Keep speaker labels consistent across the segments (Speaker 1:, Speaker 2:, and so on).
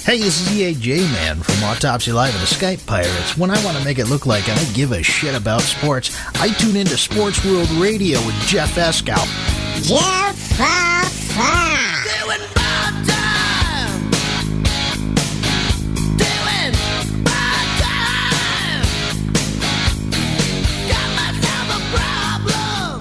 Speaker 1: Hey, this is EAJ Man from Autopsy Live and the Skype Pirates. When I want to make it look like I give a shit about sports, I tune into Sports World Radio with Jeff Escow.
Speaker 2: Jeff
Speaker 3: Doing bad time. Doing bad time. Got myself a problem.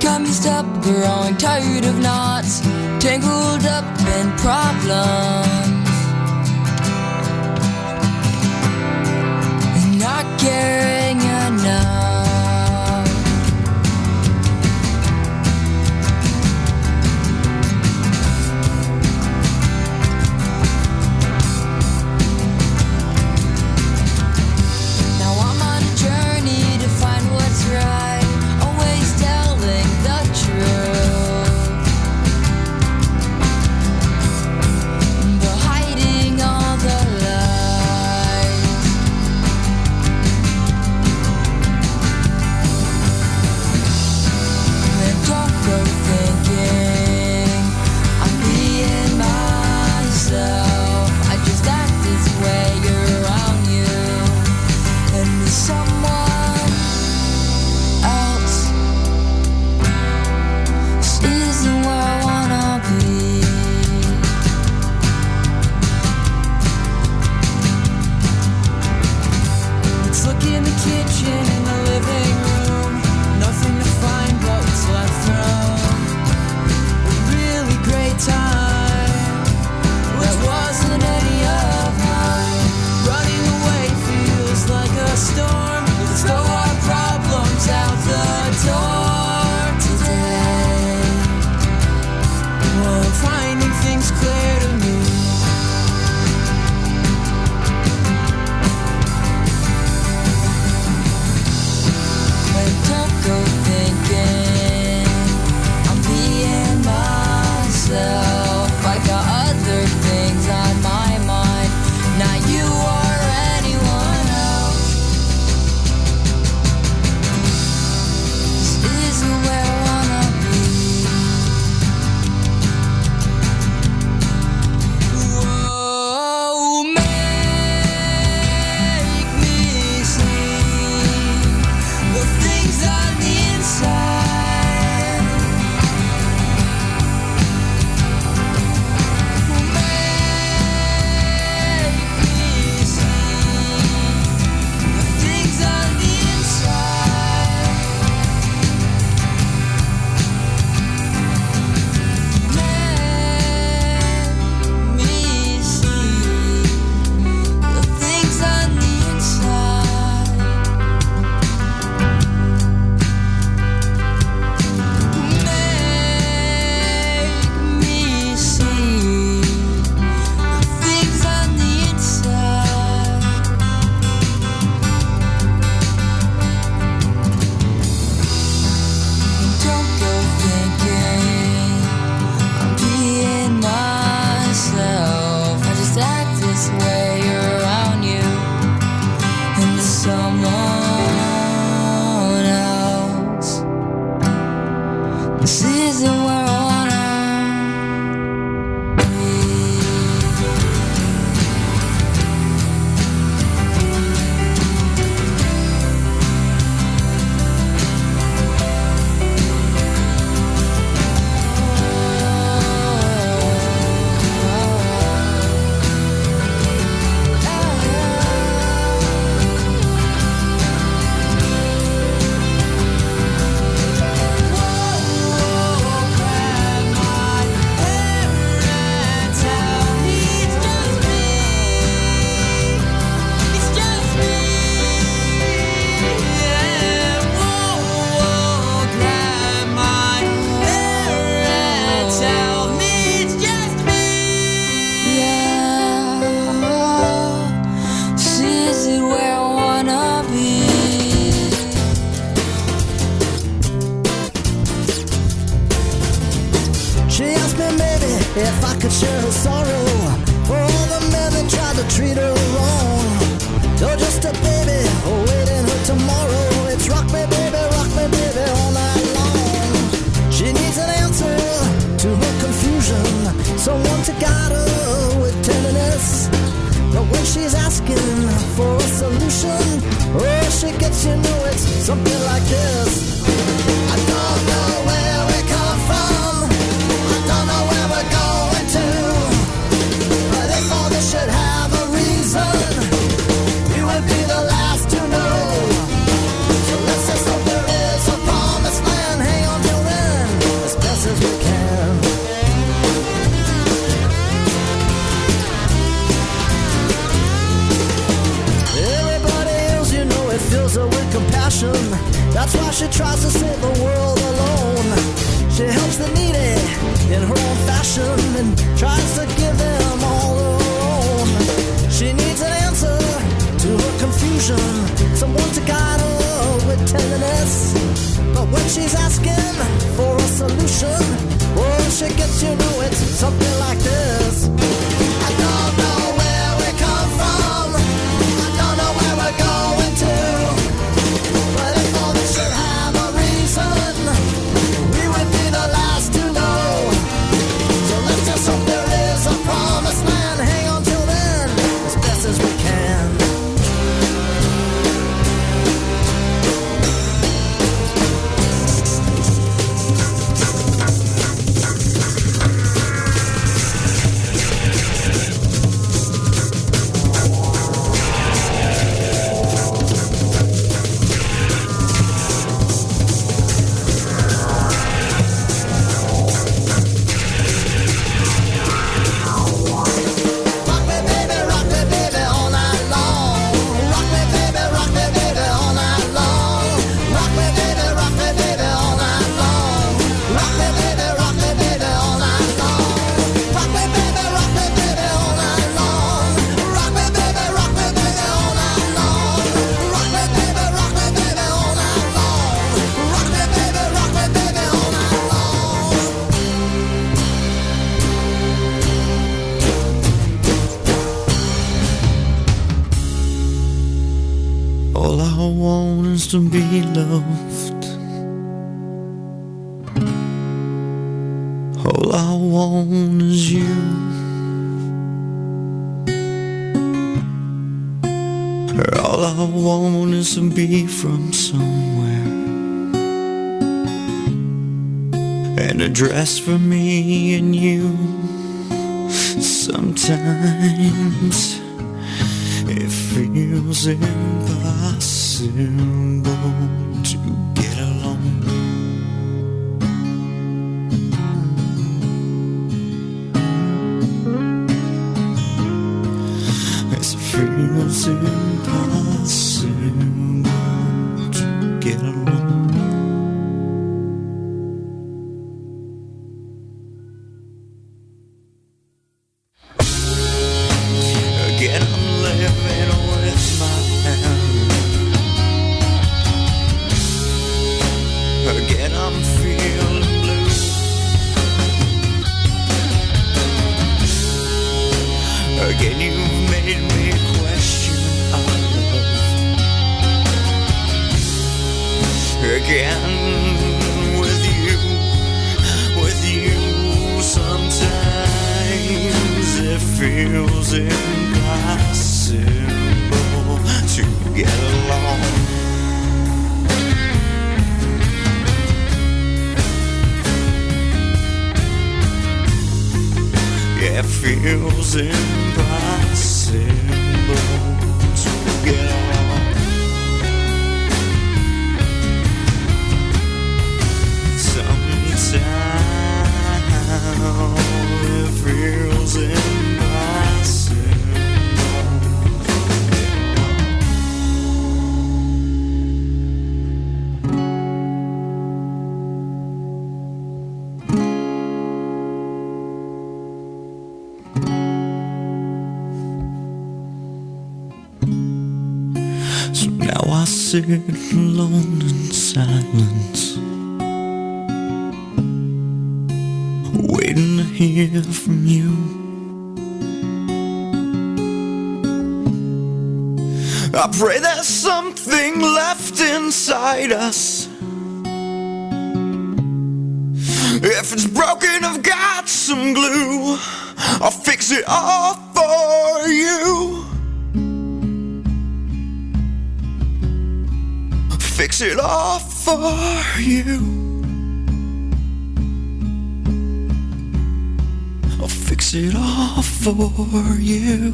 Speaker 4: I'm used up, growing tired of knots, tangled up in problems, and not caring enough. Now I'm on a journey to find what's right, always telling the truth, but hiding all the lies. And don't go thinking I'm being myself. I just act this way around you, and someone else isn't where I wanna be. Let's look in the kitchen and the living room. Nothing to find but what's left from a really great time, which wasn't any of mine. Running away feels like a storm. Let's throw our problems out the door today. Well, finding things clear to me. And don't go thinking I'm being myself. I got other things on my mind, not you or anyone else. This isn't where I wanna be. Whoa, make me see the things on the inside. Make me see the things on the inside. Make me see the things on the inside. Make me see the things on the inside. Don't go thinking I'm being myself. I just act this way around you, and to someone else. This isn't where I wanna be. Whoa, crap.
Speaker 2: if I could share her sorrow for all the men that tried to treat her wrong. Oh, just a baby awaiting her tomorrow. It's rock me baby all night long. She needs an answer to her confusion, someone to guide her with tenderness. But when she's asking for a solution, oh, she gets, you know, it's something like this. I don't know where we come from, I don't know where we're going to, but if all this should have a reason, we would be the last to know. So let's just hope there is a promised land. Hang on till then, as best as we can. Everybody else, you know, it fills her with compassion. That's why she tries to save the world alone. She helps the needy in her own fashion and tries to give them all her own. She needs an answer to her confusion, someone to guide her with tenderness. But when she's asking for a solution, oh, she gets, you know, it's something like this. I don't know where we come from, I don't know where we're going to, but if all this should have a reason, we would be the last to know. So let's just hope there is a promised land. Hang on till then, as best as we can.
Speaker 5: All I want is to be loved. All I want is you. All I want is to be from somewhere, an address for me and you. Sometimes it feels impossible to get along. It feels impossible to get along. Again, I'm living with my family. Again, I'm feeling blue. Again, you've made me question our love. Again, with you, sometimes it feels impossible to get along. Yeah, it feels impossible to get along. Sometimes it feels impossible. So now I sit alone in silence, waiting waiting to hear from you. I pray there's something left inside us. If it's broken, I've got some glue. I'll fix it all for you. Fix it all for you. I'll fix it all for you.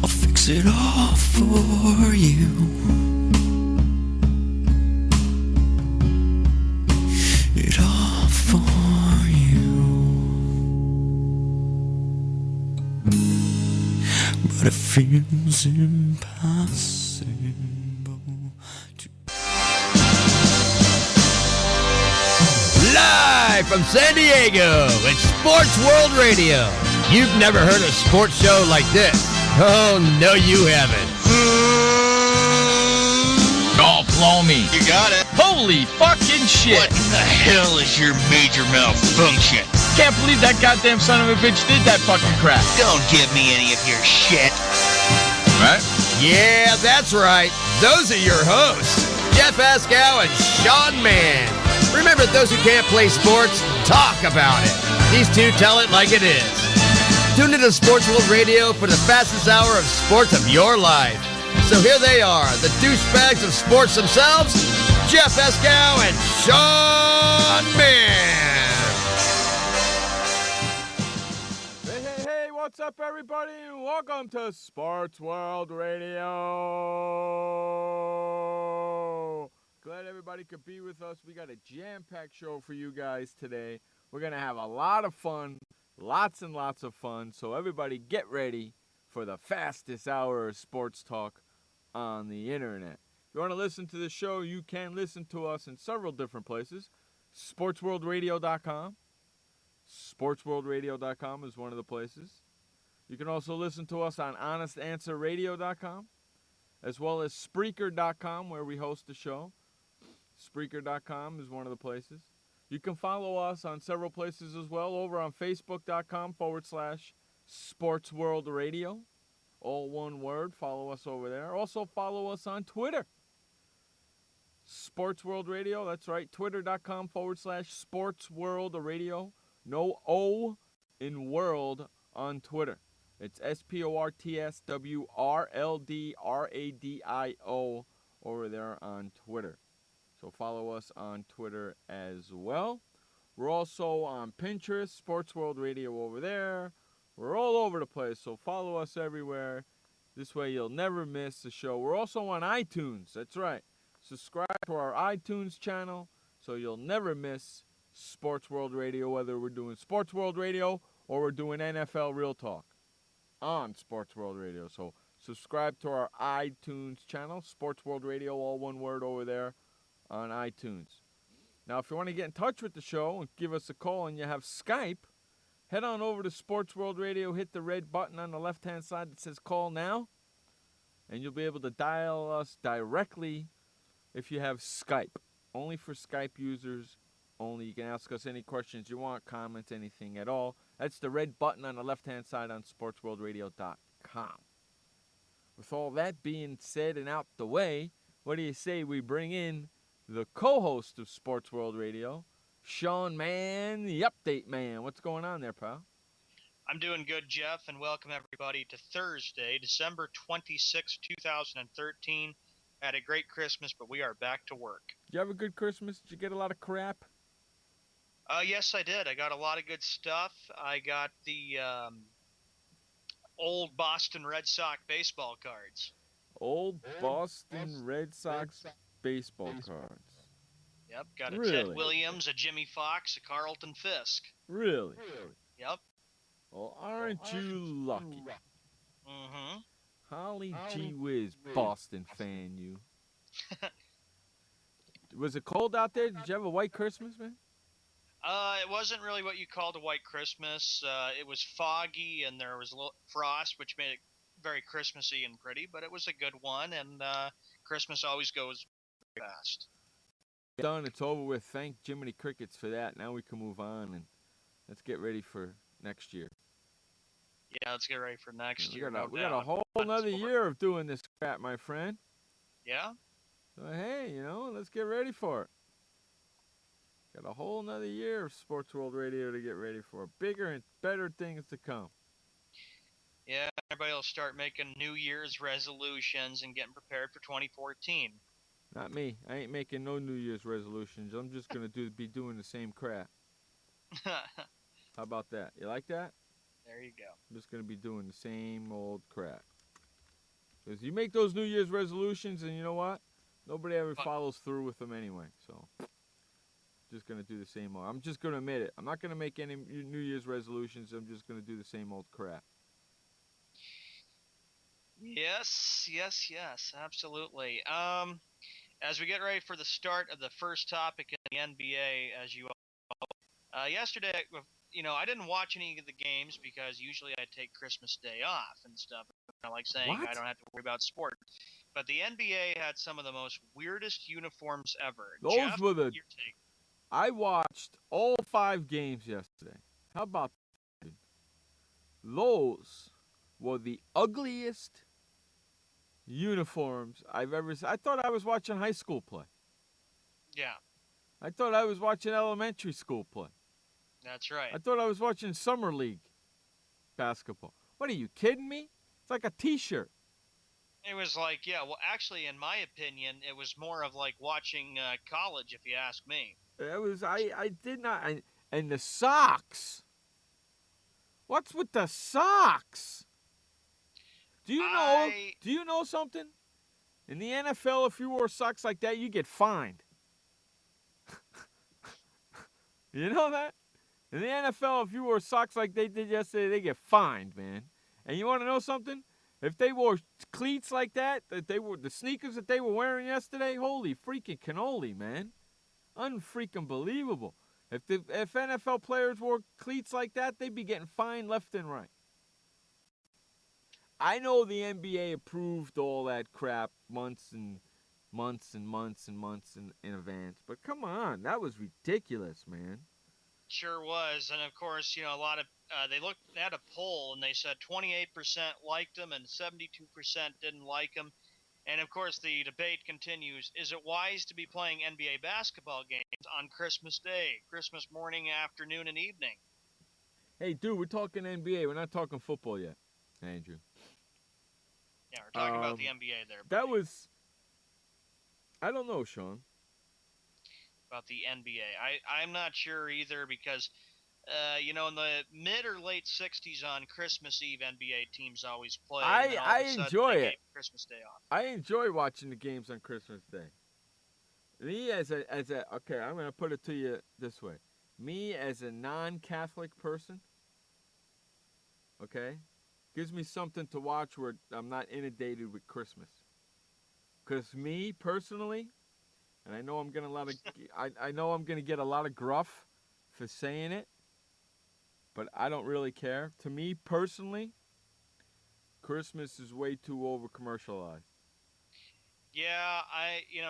Speaker 5: I'll fix it all for you. It all for you. But it feels impossible to.
Speaker 6: Live from San Diego, it's Sports World Radio. You've never heard a sports show like this. Oh, no, you haven't.
Speaker 7: Oh, blow me.
Speaker 8: You got it.
Speaker 7: Holy fucking shit.
Speaker 8: What the hell is your major malfunction?
Speaker 7: Can't believe that goddamn son of a bitch did that fucking crap.
Speaker 8: Don't give me any of your shit.
Speaker 7: Right?
Speaker 6: Yeah, that's right. Those are your hosts, Jeff Ascow and Sean Mann. Remember, those who can't play sports, talk about it. These two tell it like it is. Tune into Sports World Radio for the fastest hour of sports of your life. So here they are, the douchebags of sports themselves, Jeff Ascow and Sean Mann.
Speaker 9: Hey, what's up, everybody? Welcome to Sports World Radio. Glad everybody could be with us. We got a jam-packed show for you guys today. We're going to have a lot of fun, lots and lots of fun. So everybody get ready for the fastest hour of sports talk on the internet. If you want to listen to the show, you can listen to us in several different places. SportsWorldRadio.com. SportsWorldRadio.com is one of the places. You can also listen to us on HonestAnswerRadio.com, as well as Spreaker.com, where we host the show. Spreaker.com is one of the places. You can follow us on several places as well, over on Facebook.com/SportsWorldRadio. All one word. Follow us over there. Also follow us on Twitter. Sports World Radio. That's right. Twitter.com/SportsWorldRadio. No O in world on Twitter. It's SportsWorldradio over there on Twitter. So follow us on Twitter as well. We're also on Pinterest, Sports World Radio over there. We're all over the place, so follow us everywhere. This way you'll never miss the show. We're also on iTunes. That's right. Subscribe to our iTunes channel so you'll never miss Sports World Radio, whether we're doing Sports World Radio or we're doing NFL Real Talk on Sports World Radio. So subscribe to our iTunes channel, Sports World Radio, all one word over there on iTunes. Now, if you want to get in touch with the show and give us a call and you have Skype, head on over to Sports World Radio, hit the red button on the left-hand side that says Call Now, and you'll be able to dial us directly if you have Skype. Only for Skype users only. You can ask us any questions you want, comments, anything at all. That's the red button on the left-hand side on SportsWorldRadio.com. With all that being said and out the way, what do you say we bring in the co-host of Sports World Radio, Sean Mann, the update man. What's going on there, pal?
Speaker 10: I'm doing good, Jeff, and welcome everybody to Thursday, December 26, 2013. Had a great Christmas, but we are back to work.
Speaker 9: Did you have a good Christmas? Did you get a lot of crap?
Speaker 10: Yes, I did. I got a lot of good stuff. I got the old Boston Red Sox baseball cards.
Speaker 9: Old Boston Red Sox baseball cards.
Speaker 10: Yep, got a
Speaker 9: Really?
Speaker 10: Ted Williams, a Jimmy Fox, a Carlton Fisk.
Speaker 9: Really?
Speaker 10: Yep.
Speaker 9: Well, aren't you lucky?
Speaker 10: Mm-hmm.
Speaker 9: Holly gee whiz, Boston fan, you. Was it cold out there? Did you have a white Christmas, man?
Speaker 10: It wasn't really what you called a white Christmas. It was foggy and there was a little frost, which made it very Christmassy and pretty, but it was a good one, and Christmas always goes very fast.
Speaker 9: done. It's over with. Thank Jiminy Crickets for that. Now we can move on and let's get ready for next year.
Speaker 10: Yeah, let's get ready for next year.
Speaker 9: We got a whole another year of doing this crap, my friend.
Speaker 10: Yeah?
Speaker 9: So, hey, let's get ready for it. Got a whole another year of Sports World Radio to get ready for. Bigger and better things to come.
Speaker 10: Yeah, everybody will start making New Year's resolutions and getting prepared for 2014.
Speaker 9: Not me. I ain't making no New Year's resolutions. I'm just going to be doing the same crap. How about that? You like that?
Speaker 10: There you go.
Speaker 9: I'm just going to be doing the same old crap. Because you make those New Year's resolutions, and you know what? Nobody ever follows through with them anyway. So, just going to do the same old. I'm just going to admit it. I'm not going to make any New Year's resolutions. I'm just going to do the same old crap.
Speaker 10: Yes, absolutely. As we get ready for the start of the first topic in the NBA, as you all know, yesterday, I didn't watch any of the games because usually I take Christmas Day off and stuff. I like saying
Speaker 9: What?
Speaker 10: I don't have to worry about sports. But the NBA had some of the most weirdest uniforms ever.
Speaker 9: Those
Speaker 10: Jeff,
Speaker 9: were the...
Speaker 10: your take.
Speaker 9: I watched all 5 games yesterday. How about that? Those were the ugliest uniforms I've ever seen. I thought I was watching high school play.
Speaker 10: Yeah,
Speaker 9: I thought I was watching elementary school play.
Speaker 10: that's right.
Speaker 9: I thought I was watching summer league basketball. What are you kidding me? It's like a T-shirt.
Speaker 10: It was like, actually, in my opinion, it was more of like watching college, if you ask me.
Speaker 9: It was. I did not. And the socks. What's with the socks? Do you know something? In the NFL, if you wore socks like that, you get fined. You know that? In the NFL, if you wore socks like they did yesterday, they get fined, man. And you want to know something? If they wore cleats like that they were the sneakers that they were wearing yesterday, holy freaking cannoli, man. Unfreaking believable. If NFL players wore cleats like that, they'd be getting fined left and right. I know the NBA approved all that crap months and months and months and months in advance, but come on, that was ridiculous, man.
Speaker 10: Sure was, and of course, a lot of they looked at a poll and they said 28% liked them and 72% didn't like them. And of course, the debate continues: is it wise to be playing NBA basketball games on Christmas Day, Christmas morning, afternoon, and evening?
Speaker 9: Hey, dude, we're talking NBA. We're not talking football yet, Andrew.
Speaker 10: Yeah, we're talking about the NBA there.
Speaker 9: That was... I don't know, Sean.
Speaker 10: About the NBA. I'm not sure either because, in the mid or late 60s on Christmas Eve, NBA teams always play.
Speaker 9: I enjoy it.
Speaker 10: Christmas Day off.
Speaker 9: I enjoy watching the games on Christmas Day. Me okay, I'm going to put it to you this way. Me as a non-Catholic person, okay, gives me something to watch where I'm not inundated with Christmas. Because me personally, and I know I'm gonna get a lot of gruff for saying it, but I don't really care. To me personally, Christmas is way too over commercialized.
Speaker 10: Yeah,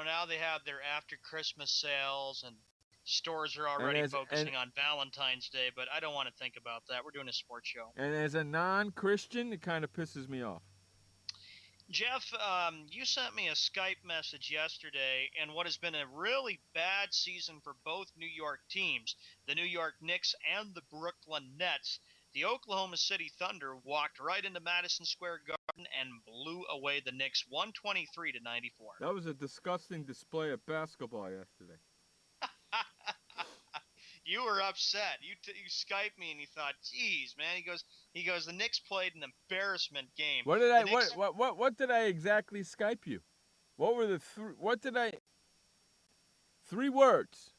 Speaker 10: now they have their after Christmas sales and stores are already focusing on Valentine's Day, but I don't want to think about that. We're doing a sports show.
Speaker 9: And as a non-Christian, it kind of pisses me off.
Speaker 10: Jeff, you sent me a Skype message yesterday in what has been a really bad season for both New York teams, the New York Knicks and the Brooklyn Nets. The Oklahoma City Thunder walked right into Madison Square Garden and blew away the Knicks 123-94.
Speaker 9: That was a disgusting display of basketball yesterday.
Speaker 10: You were upset. You Skyped me and you thought, "Geez, man." He goes. The Knicks played an embarrassment game.
Speaker 9: What did I exactly Skype you? What were the three words?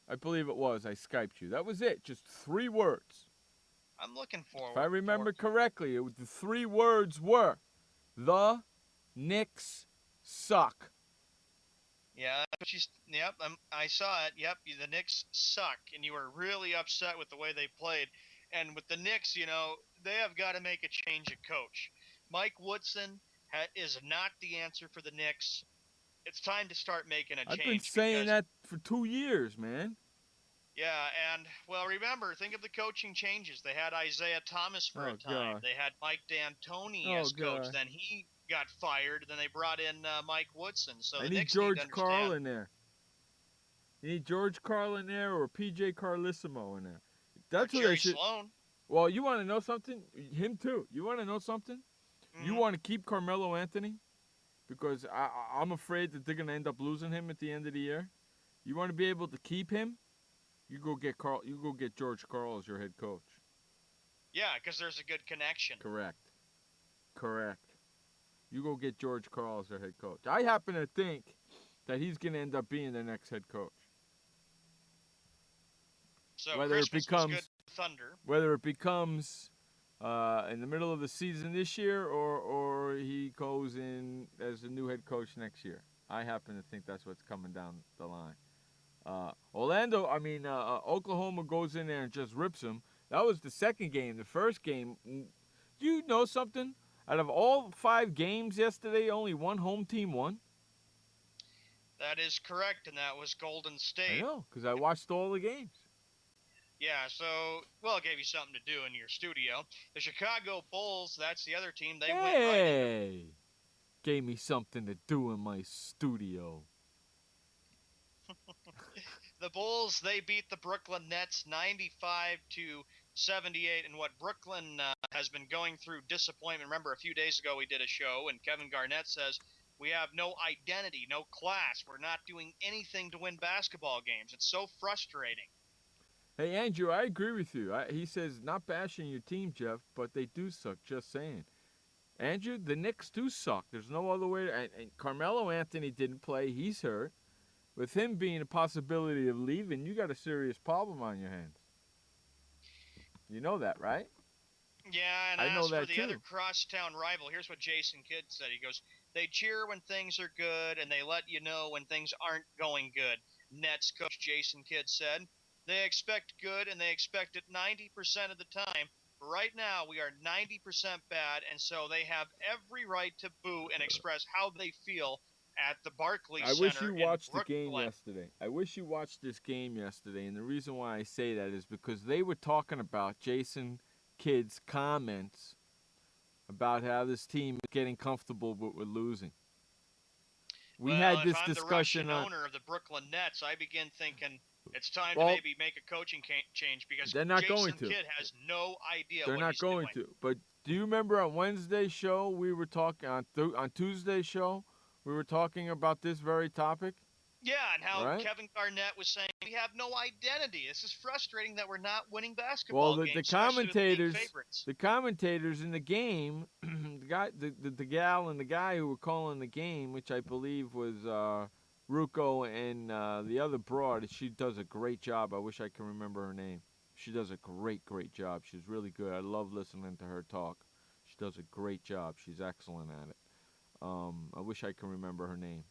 Speaker 9: I believe it was. I Skyped you. That was it. Just 3 words.
Speaker 10: I'm looking forward.
Speaker 9: If I remember correctly, the 3 words were, "The Knicks suck."
Speaker 10: Yeah, yep, I saw it. Yep, the Knicks suck, and you were really upset with the way they played. And with the Knicks, they have got to make a change of coach. Mike Woodson is not the answer for the Knicks. It's time to start making a change.
Speaker 9: I've been saying that for 2 years, man.
Speaker 10: Yeah, and, well, remember, think of the coaching changes. They had Isaiah Thomas for
Speaker 9: Oh,
Speaker 10: a time.
Speaker 9: God.
Speaker 10: They had Mike D'Antoni
Speaker 9: Oh,
Speaker 10: as coach.
Speaker 9: God.
Speaker 10: Then he got fired. Then they brought in Mike Woodson. So
Speaker 9: I
Speaker 10: the
Speaker 9: need
Speaker 10: Knicks need to
Speaker 9: George Karl
Speaker 10: understand.
Speaker 9: in there. You need George Karl in there or PJ Carlissimo in there. That's
Speaker 10: or
Speaker 9: who
Speaker 10: Jerry
Speaker 9: they should.
Speaker 10: Sloan.
Speaker 9: Well, you want to know something? Him too. You want to know something? You want to keep Carmelo Anthony because I'm afraid that they're going to end up losing him at the end of the year. You want to be able to keep him? You go get Carl. You go get George Karl as your head coach.
Speaker 10: Yeah, because there's a good connection.
Speaker 9: Correct. You go get George Karl as their head coach. I happen to think that he's going to end up being their next head coach.
Speaker 10: So
Speaker 9: whether
Speaker 10: Christmas
Speaker 9: it becomes
Speaker 10: was good Thunder.
Speaker 9: Whether it becomes in the middle of the season this year or he goes in as a new head coach next year. I happen to think that's what's coming down the line. Oklahoma goes in there and just rips them. That was the second game. The first game, do you know something? Out of all 5 games yesterday, only one home team won.
Speaker 10: That is correct, and that was Golden State.
Speaker 9: I know, because I watched all the games.
Speaker 10: Yeah, so, well, it gave you something to do in your studio. The Chicago Bulls, that's the other team. They went right into
Speaker 9: Hey! Gave me something to do in my studio.
Speaker 10: The Bulls, they beat the Brooklyn Nets 95-78, and what Brooklyn has been going through disappointment. Remember, a few days ago we did a show, and Kevin Garnett says, we have no identity, no class. We're not doing anything to win basketball games. It's so frustrating.
Speaker 9: Hey, Andrew, I agree with you. He says, not bashing your team, Jeff, but they do suck, just saying. Andrew, the Knicks do suck. There's no other way. And Carmelo Anthony didn't play. He's hurt. With him being a possibility of leaving, you got a serious problem on your hands. You know that, right?
Speaker 10: Yeah, and
Speaker 9: I know
Speaker 10: as for
Speaker 9: that
Speaker 10: the
Speaker 9: too.
Speaker 10: other crosstown rival, here's what Jason Kidd said. He goes, they cheer when things are good, and they let you know when things aren't going good. Nets coach Jason Kidd said, they expect good, and they expect it 90% of the time. Right now, we are 90% bad, and so they have every right to boo and express how they feel at the Barclays Center.
Speaker 9: I wish you watched the
Speaker 10: Brooklyn.
Speaker 9: game yesterday. I wish you watched this game yesterday, and the reason why I say that is because they were talking about Jason Kidd's comments about how this team is getting comfortable with losing. We had this discussion
Speaker 10: if I'm the Russian
Speaker 9: on.
Speaker 10: owner of the Brooklyn Nets, I begin thinking it's time to
Speaker 9: Well,
Speaker 10: maybe make a coaching change because
Speaker 9: they're not
Speaker 10: Jason
Speaker 9: going to.
Speaker 10: Kidd has no idea
Speaker 9: They're
Speaker 10: what
Speaker 9: not
Speaker 10: he's
Speaker 9: going
Speaker 10: doing.
Speaker 9: to. But do you remember on Wednesday's show we were talking on Tuesday's show we were talking about this very topic?
Speaker 10: Yeah, and how
Speaker 9: Right?
Speaker 10: Kevin Garnett was saying we have no identity. This is frustrating that we're not winning basketball
Speaker 9: Well,
Speaker 10: games.
Speaker 9: the
Speaker 10: especially with being
Speaker 9: commentators,
Speaker 10: favorites.
Speaker 9: the commentators in the game, the gal and the guy who were calling the game, which I believe was Rucco and the other broad, she does a great job. I wish I could remember her name. She does a great job. She's really good. I love listening to her talk. She does a great job. She's excellent at it. I wish I could remember her name.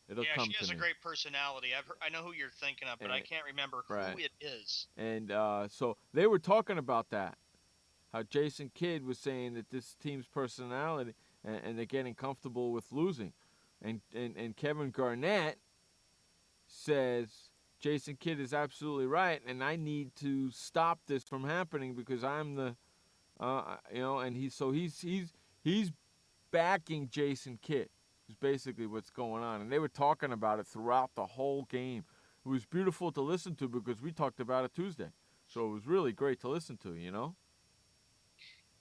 Speaker 9: It'll come
Speaker 10: She
Speaker 9: to
Speaker 10: has
Speaker 9: me.
Speaker 10: a great personality. I know who you're thinking of, but I can't remember who it is.
Speaker 9: And so they were talking about that, how Jason Kidd was saying that this team's personality, and they're getting comfortable with losing. And Kevin Garnett says Jason Kidd is absolutely right, and I need to stop this from happening because I'm the, and he's backing Jason Kidd. Is basically what's going on. And they were talking about it throughout the whole game. It was beautiful to listen to because we talked about it Tuesday. So it was really great to listen to, you know?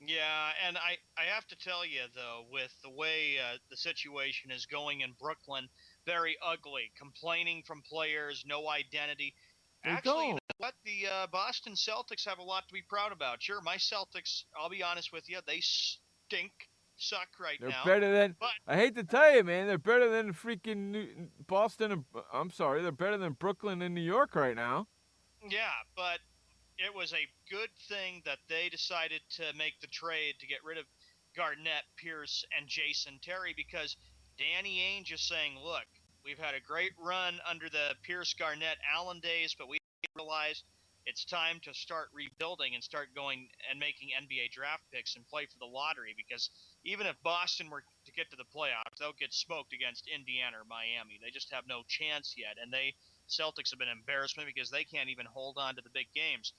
Speaker 10: Yeah, and I have to tell you, though, with the way the situation is going in Brooklyn, very ugly. Complaining from players, no identity. Actually, you know what? The Boston Celtics have a lot to be proud about. Sure, my Celtics, I'll be honest with you, they stink. Suck right
Speaker 9: They're
Speaker 10: now.
Speaker 9: better than,
Speaker 10: but,
Speaker 9: I hate to tell you, man, they're better than freaking Boston. They're better than Brooklyn and New York right now.
Speaker 10: Yeah, but it was a good thing that they decided to make the trade to get rid of Garnett, Pierce, and Jason Terry because Danny Ainge is saying, look, we've had a great run under the Pierce, Garnett, Allen days, but we realized it's time to start rebuilding and start going and making NBA draft picks and play for the lottery because even if Boston were to get to the playoffs, they'll get smoked against Indiana or Miami. They just have no chance yet. And they Celtics have been an embarrassment because they can't even hold on to the big games.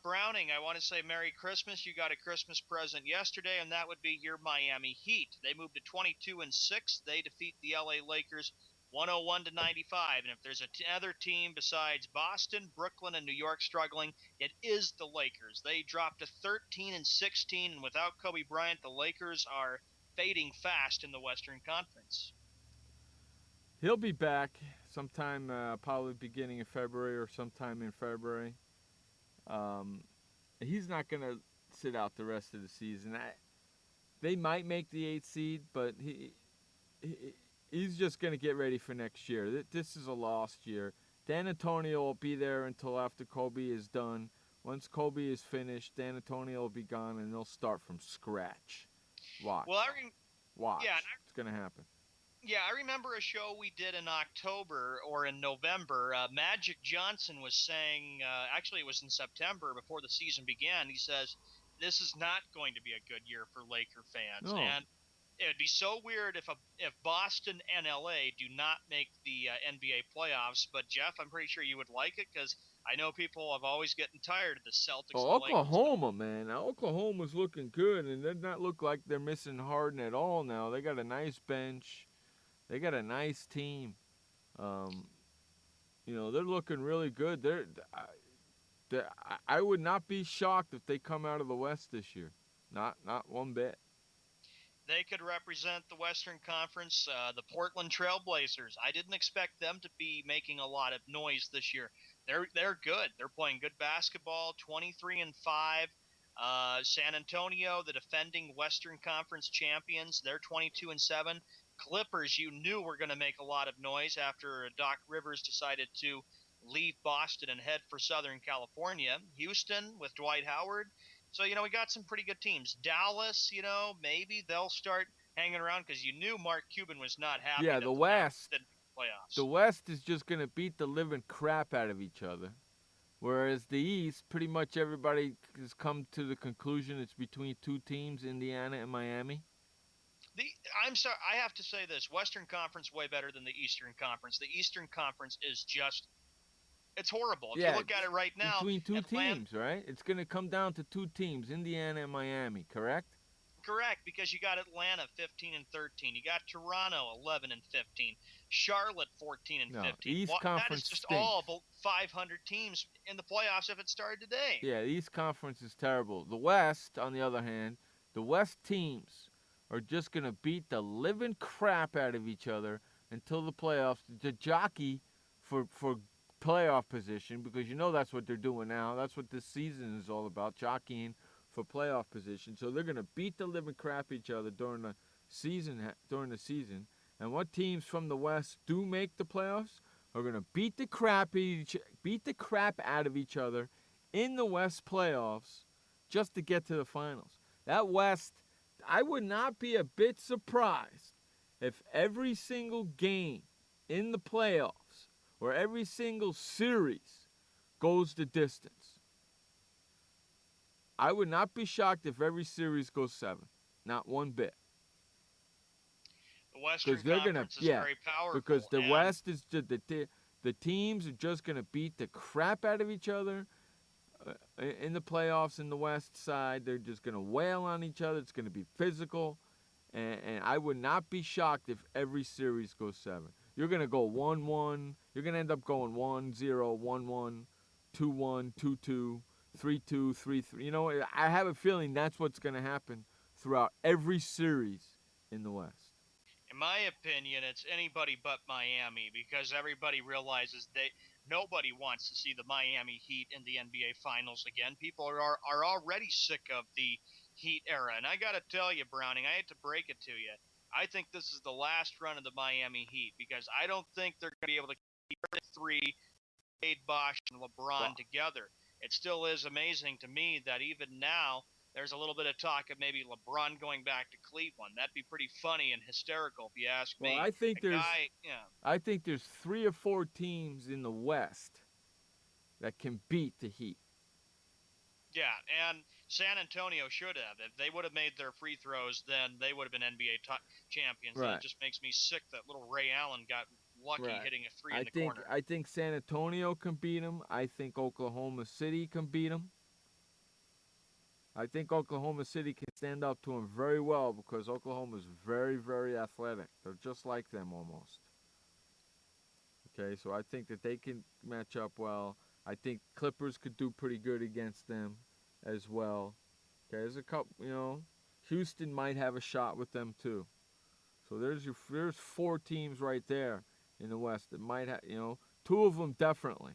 Speaker 10: Browning, I want to say Merry Christmas. You got a Christmas present yesterday, and that would be your Miami Heat. They moved to 22-6. They defeat the LA Lakers 101-95. And if there's another team besides Boston, Brooklyn, and New York struggling, it is the Lakers. They dropped to 13-16, and without Kobe Bryant, the Lakers are fading fast in the Western Conference.
Speaker 9: He'll be back sometime, probably beginning of February or sometime in February. He's not going to sit out the rest of the season. They might make the 8th seed, but he's just going to get ready for next year. This is a lost year. Dan Antonio will be there until after Kobe is done. Once Kobe is finished, Dan Antonio will be gone, and they'll start from scratch. Watch.
Speaker 10: Well,
Speaker 9: Watch.
Speaker 10: Yeah,
Speaker 9: it's going to happen.
Speaker 10: Yeah, I remember a show we did in October or in November. Magic Johnson was saying, actually it was in September before the season began, he says, this is not going to be a good year for Laker fans.
Speaker 9: No.
Speaker 10: And it would be so weird if Boston and LA do not make the NBA playoffs. But, Jeff, I'm pretty sure you would like it because I know people have always getting tired of the Celtics.
Speaker 9: Oh,
Speaker 10: and the
Speaker 9: Oklahoma, man. Now, Oklahoma's looking good, and they not look like they're missing Harden at all now. They got a nice bench. They got a nice team. They're looking really good. I would not be shocked if they come out of the West this year. Not one bit.
Speaker 10: They could represent the Western Conference, the Portland Trailblazers. I didn't expect them to be making a lot of noise this year. They're good. They're playing good basketball. 23-5. San Antonio, the defending Western Conference champions, they're 22-7. Clippers, you knew were going to make a lot of noise after Doc Rivers decided to leave Boston and head for Southern California. Houston with Dwight Howard. So, we got some pretty good teams. Dallas, maybe they'll start hanging around because you knew Mark Cuban was not happy.
Speaker 9: Yeah, the West.
Speaker 10: Playoffs.
Speaker 9: The West is just going to beat the living crap out of each other. Whereas the East, pretty much everybody has come to the conclusion it's between two teams, Indiana and Miami.
Speaker 10: I'm sorry, I have to say this. Western Conference way better than the Eastern Conference. The Eastern Conference is just – it's horrible. If you look at it right now –
Speaker 9: between two teams, right? It's going to come down to two teams, Indiana and Miami, correct?
Speaker 10: Correct, because you got Atlanta 15-13. You got Toronto 11-15. Charlotte 14-15.
Speaker 9: No, East Conference
Speaker 10: that is just
Speaker 9: stinks.
Speaker 10: all about 500 teams in the playoffs if it started today.
Speaker 9: Yeah, the East Conference is terrible. The West, on the other hand, the West teams are just going to beat the living crap out of each other until the playoffs. The jockey for playoff position, because that's what they're doing now. That's what this season is all about, jockeying for playoff position. So they're going to beat the living crap each other during the season. And what teams from the West do make the playoffs are going to beat the crap out of each other in the West playoffs just to get to the finals. That West, I would not be a bit surprised if every single game in the playoffs or every single series goes the distance. I would not be shocked if every series goes 7. Not one bit.
Speaker 10: The Western Conference is very powerful.
Speaker 9: Because the West is the teams are just going to beat the crap out of each other in the playoffs in the West side. They're just going to wail on each other. It's going to be physical. And I would not be shocked if every series goes 7. You're going to go 1-1. You're going to end up going 1-0, 1-1, 2-1, 2-2. 3-2, 3-3. I have a feeling that's what's going to happen throughout every series in the West.
Speaker 10: In my opinion, it's anybody but Miami because everybody realizes nobody wants to see the Miami Heat in the NBA Finals again. People are already sick of the Heat era. And I got to tell you, Browning, I hate to break it to you. I think this is the last run of the Miami Heat because I don't think they're going to be able to keep the three, Wade, Bosh, and LeBron together. It still is amazing to me that even now there's a little bit of talk of maybe LeBron going back to Cleveland. That'd be pretty funny and hysterical if you ask me.
Speaker 9: Well, I think there's 3 or 4 teams in the West that can beat the Heat.
Speaker 10: Yeah, and San Antonio should have. If they would have made their free throws, then they would have been NBA champions.
Speaker 9: Right.
Speaker 10: And it just makes me sick that little Ray Allen got lucky
Speaker 9: Right.
Speaker 10: hitting a three in the corner.
Speaker 9: I think San Antonio can beat them. I think Oklahoma City can beat them. I think Oklahoma City can stand up to them very well because Oklahoma is very, very athletic. They're just like them almost. Okay, so I think that they can match up well. I think Clippers could do pretty good against them as well. Okay, there's a couple, Houston might have a shot with them too. So there's 4 teams right there in the West that might have, 2 of them definitely.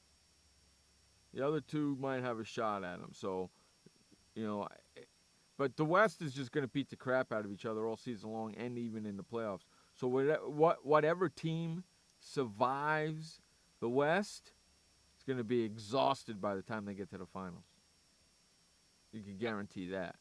Speaker 9: The other 2 might have a shot at them. So, but the West is just going to beat the crap out of each other all season long and even in the playoffs. So whatever team survives the West is going to be exhausted by the time they get to the finals. You can guarantee that.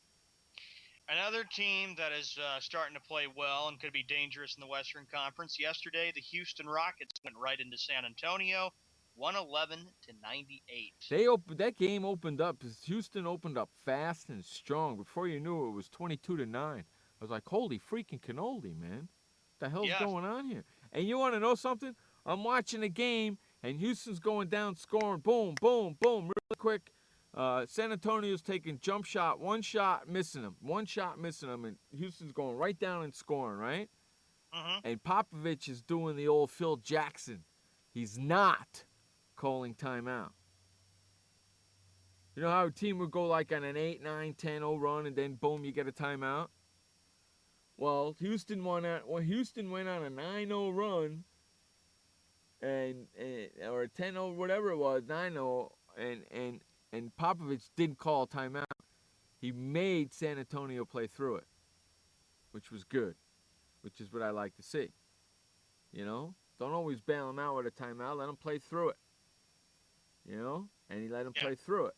Speaker 10: Another team that is starting to play well and could be dangerous in the Western Conference. Yesterday, the Houston Rockets went right into San Antonio, 111-98.
Speaker 9: That game opened up. Houston opened up fast and strong. Before you knew it, it was 22-9. I was like, holy freaking cannoli, man. What the hell's going on here? And you want to know something? I'm watching the game, and Houston's going down scoring. Boom, boom, boom, really quick. San Antonio's taking jump shot, one shot, missing them. And Houston's going right down and scoring, right?
Speaker 10: Mm-hmm.
Speaker 9: And Popovich is doing the old Phil Jackson. He's not calling timeout. You know how a team would go like on an 8, 9, 10-0 run, and then boom, you get a timeout? Well, Houston went on a 9-0 run, or a 10-0, whatever it was, 9-0, and Popovich didn't call a timeout. He made San Antonio play through it, which was good, which is what I like to see. Don't always bail them out with a timeout. Let them play through it. And he let them play through it.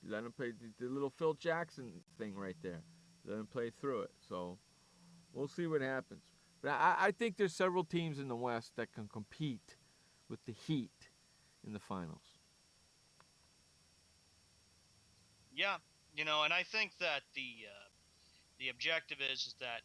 Speaker 9: He let them play the little Phil Jackson thing right there. Let them play through it. So we'll see what happens. But I think there's several teams in the West that can compete with the Heat in the finals.
Speaker 10: Yeah, and I think that the objective is that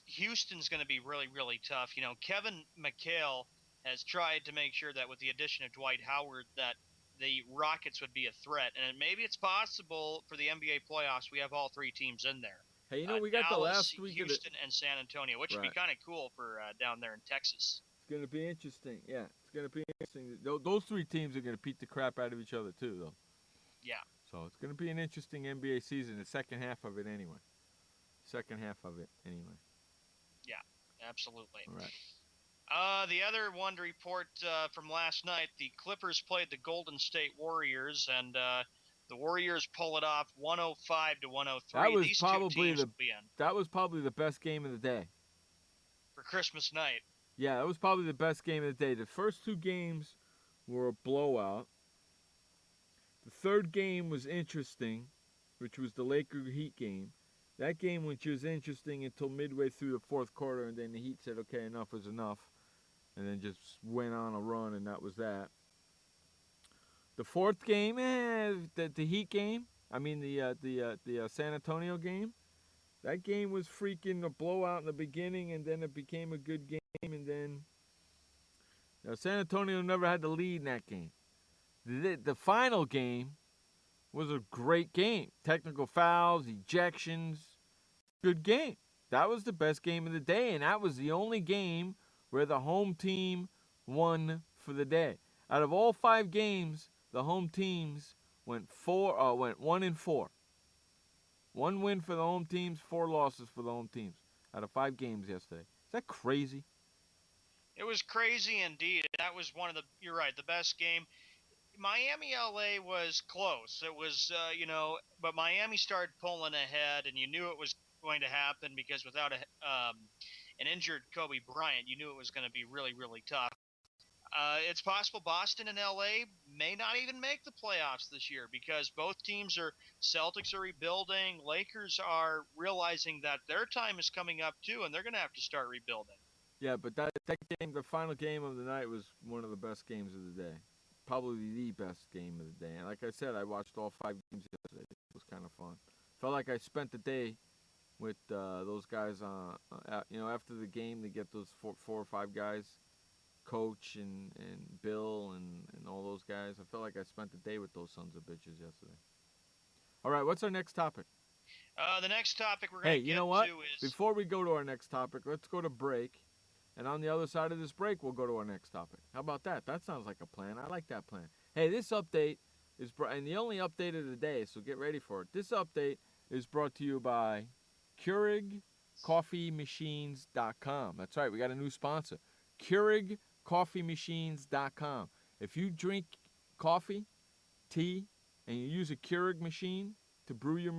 Speaker 10: Houston's going to be really, really tough. Kevin McHale has tried to make sure that with the addition of Dwight Howard that the Rockets would be a threat. And maybe it's possible for the NBA playoffs we have all 3 teams in there.
Speaker 9: Hey, we got
Speaker 10: Dallas,
Speaker 9: the last week
Speaker 10: Houston, and San Antonio, which would be kind of cool for down there in Texas.
Speaker 9: It's going to be interesting. Yeah, it's going to be interesting. Those 3 teams are going to beat the crap out of each other too, though.
Speaker 10: Yeah.
Speaker 9: So it's going to be an interesting NBA season, the second half of it anyway.
Speaker 10: Yeah, absolutely.
Speaker 9: All right.
Speaker 10: The other one to report from last night, the Clippers played the Golden State Warriors, and the Warriors pull it off 105-103.
Speaker 9: That was
Speaker 10: These
Speaker 9: probably
Speaker 10: 2 teams will be in
Speaker 9: that was probably the best game of the day.
Speaker 10: for Christmas night.
Speaker 9: Yeah, that was probably the best game of the day. The first 2 games were a blowout. The third game was interesting, which was the Laker-Heat game. That game was interesting until midway through the fourth quarter, and then the Heat said, okay, enough is enough, and then just went on a run, and that was that. The fourth game, the Heat game, the San Antonio game, that game was freaking a blowout in the beginning, and then it became a good game, and then San Antonio never had the lead in that game. The final game was a great game. Technical fouls, ejections, good game. That was the best game of the day, and that was the only game where the home team won for the day. Out of all 5 games, the home teams went 1-4. 1 win for the home teams, 4 losses for the home teams out of 5 games yesterday. Is that crazy?
Speaker 10: It was crazy indeed. That was you're right, the best game. Miami LA was close. It was, but Miami started pulling ahead, and you knew it was going to happen because without an injured Kobe Bryant, you knew it was going to be really, really tough. It's possible Boston and LA may not even make the playoffs this year because both teams Celtics are rebuilding. Lakers are realizing that their time is coming up too, and they're going to have to start rebuilding.
Speaker 9: Yeah, but that game, the final game of the night, was one of the best games of the day. Probably the best game of the day. And like I said, I watched all 5 games yesterday. It was kind of fun. Felt like I spent the day with those guys. After the game, they get those 4 or 5 guys Coach and Bill and all those guys. I felt like I spent the day with those sons of bitches yesterday. All right, what's our next topic?
Speaker 10: The next topic we're going to
Speaker 9: Hey,
Speaker 10: get
Speaker 9: you know what?
Speaker 10: to is...
Speaker 9: Before we go to our next topic, let's go to break. And on the other side of this break, we'll go to our next topic. How about that? That sounds like a plan. I like that plan. Hey, this update is and the only update of the day, so get ready for it. This update is brought to you by Keurig.coffeemachines.com. That's right, we got a new sponsor. Keurig.coffeemachines.com. If you drink coffee, tea, and you use a Keurig machine to brew your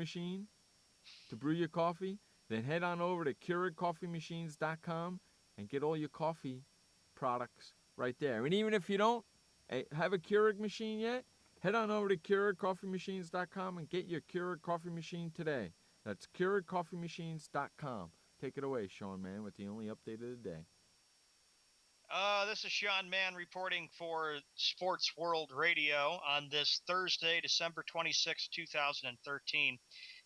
Speaker 9: coffee, then head on over to KeurigCoffeeMachines.com and get all your coffee products right there. And even if you don't have a Keurig machine yet, head on over to KeurigCoffeeMachines.com and get your Keurig coffee machine today. That's KeurigCoffeeMachines.com. Take it away, Sean Mann, with the only update of the day.
Speaker 10: This is Sean Mann reporting for Sports World Radio on this Thursday, December 26, 2013.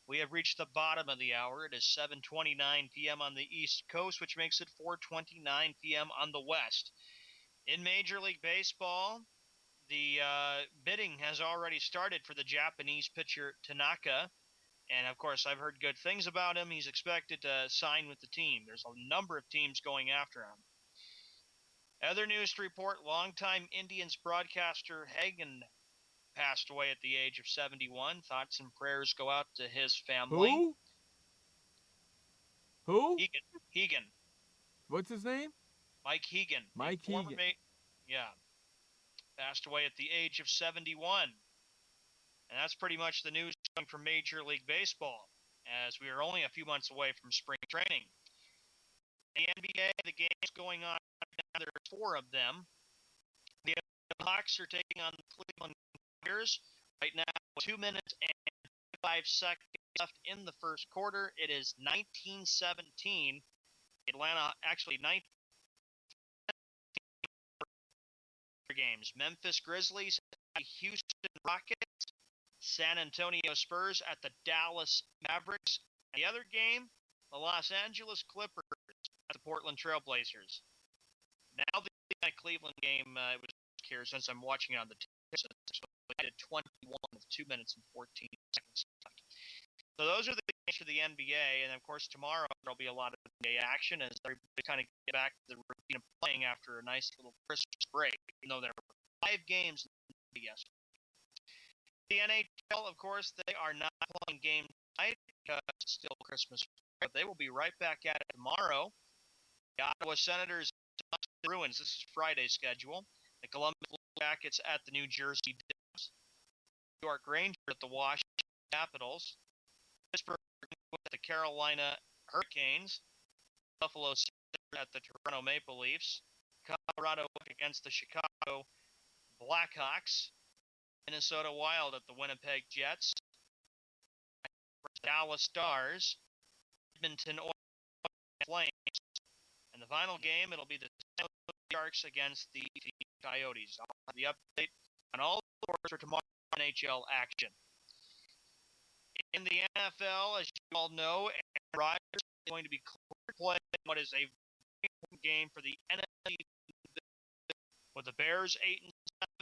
Speaker 10: We have reached the bottom of the hour. It is 7:29 p.m. on the East Coast, which makes it 4:29 p.m. on the West. In Major League Baseball, the bidding has already started for the Japanese pitcher Tanaka. And, of course, I've heard good things about him. He's expected to sign with the team. There's a number of teams going after him. Other news to report, longtime Indians broadcaster Hagen passed away at the age of 71. Thoughts and prayers go out to his family.
Speaker 9: Who?
Speaker 10: Hegan.
Speaker 9: What's his name?
Speaker 10: Mike Hegan.
Speaker 9: Mike Hegan.
Speaker 10: Yeah. Passed away at the age of 71. And that's pretty much the news coming from Major League Baseball, as we are only a few months away from spring training. The NBA, the games going on now, there are 4 of them. The Hawks are taking on the Cleveland Cavaliers right now. 2 minutes and 5 seconds left in the first quarter. It is 19-17. Atlanta actually 19 games. Memphis Grizzlies, Houston Rockets, San Antonio Spurs at the Dallas Mavericks. And the other game, the Los Angeles Clippers at the Portland Trailblazers. Now the Cleveland game was here since I'm watching it on the TV. So I did 21 with 2 minutes and 14 seconds left. So those are the games for the NBA, and of course tomorrow there'll be a lot of NBA action as everybody kind of get back to the routine of playing after a nice little Christmas break. Even though there were 5 games yesterday. The NHL, of course, they are not playing games tonight because it's still Christmas break, but they will be right back at it tomorrow. The Ottawa Senators, the Bruins. This is Friday's schedule. The Columbus Blue Jackets at the New Jersey Devils. New York Rangers at the Washington Capitals. Pittsburgh at the Carolina Hurricanes. Buffalo Sabres at the Toronto Maple Leafs. Colorado against the Chicago Blackhawks. Minnesota Wild at the Winnipeg Jets. Dallas Stars. Edmonton Oilers Flames. And the final game, it'll be the Sharks against the Coyotes. I'll have the update on all the scores for tomorrow NHL action. In the NFL, as you all know, Aaron Rodgers is going to be playing what is a very important game for the NFC, with the Bears 8-7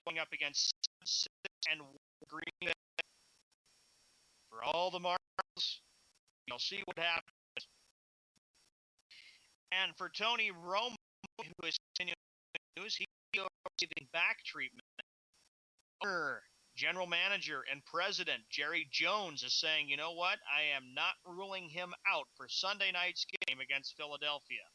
Speaker 10: going up against 6 and Green Bay. For all the marbles, you'll see what happens. And for Tony Romo, who is continuing news, he is receiving back treatment. General Manager and President Jerry Jones is saying, you know what, I am not ruling him out for Sunday night's game against Philadelphia.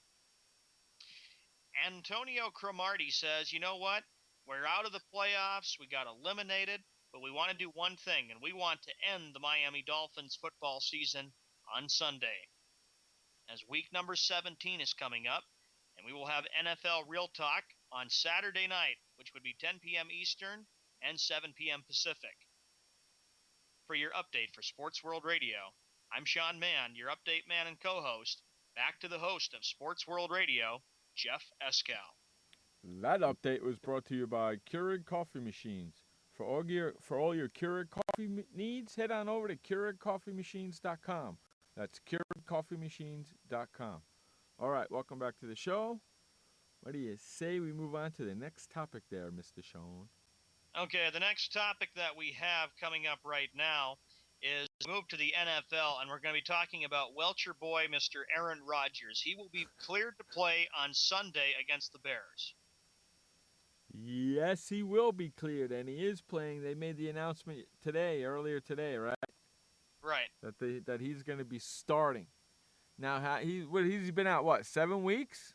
Speaker 10: Antonio Cromartie says, you know what, we're out of the playoffs, we got eliminated, but we want to do one thing, and we want to end the Miami Dolphins football season on Sunday. As week number 17 is coming up, and we will have NFL Real Talk on Saturday night, which would be 10 p.m. Eastern and 7 p.m. Pacific. For your update for Sports World Radio, I'm Sean Mann, your update man and co-host. Back to the host of Sports World Radio, Jeff Escal.
Speaker 9: That update was brought to you by Keurig Coffee Machines. For all your Keurig coffee needs, head on over to KeurigCoffeeMachines.com. That's KeurigCoffeeMachines.com. All right, welcome back to the show. What do you say we move on to the next topic there, Mr. Sean?
Speaker 10: Okay, the next topic that we have coming up right now is move to the NFL, and we're going to be talking about Welcher boy, Mr. Aaron Rodgers. He will be cleared to play on Sunday against the Bears.
Speaker 9: Yes, he will be cleared, and he is playing. They made the announcement earlier today, right?
Speaker 10: Right.
Speaker 9: That he's going to be starting. Now, he's been out, 7 weeks?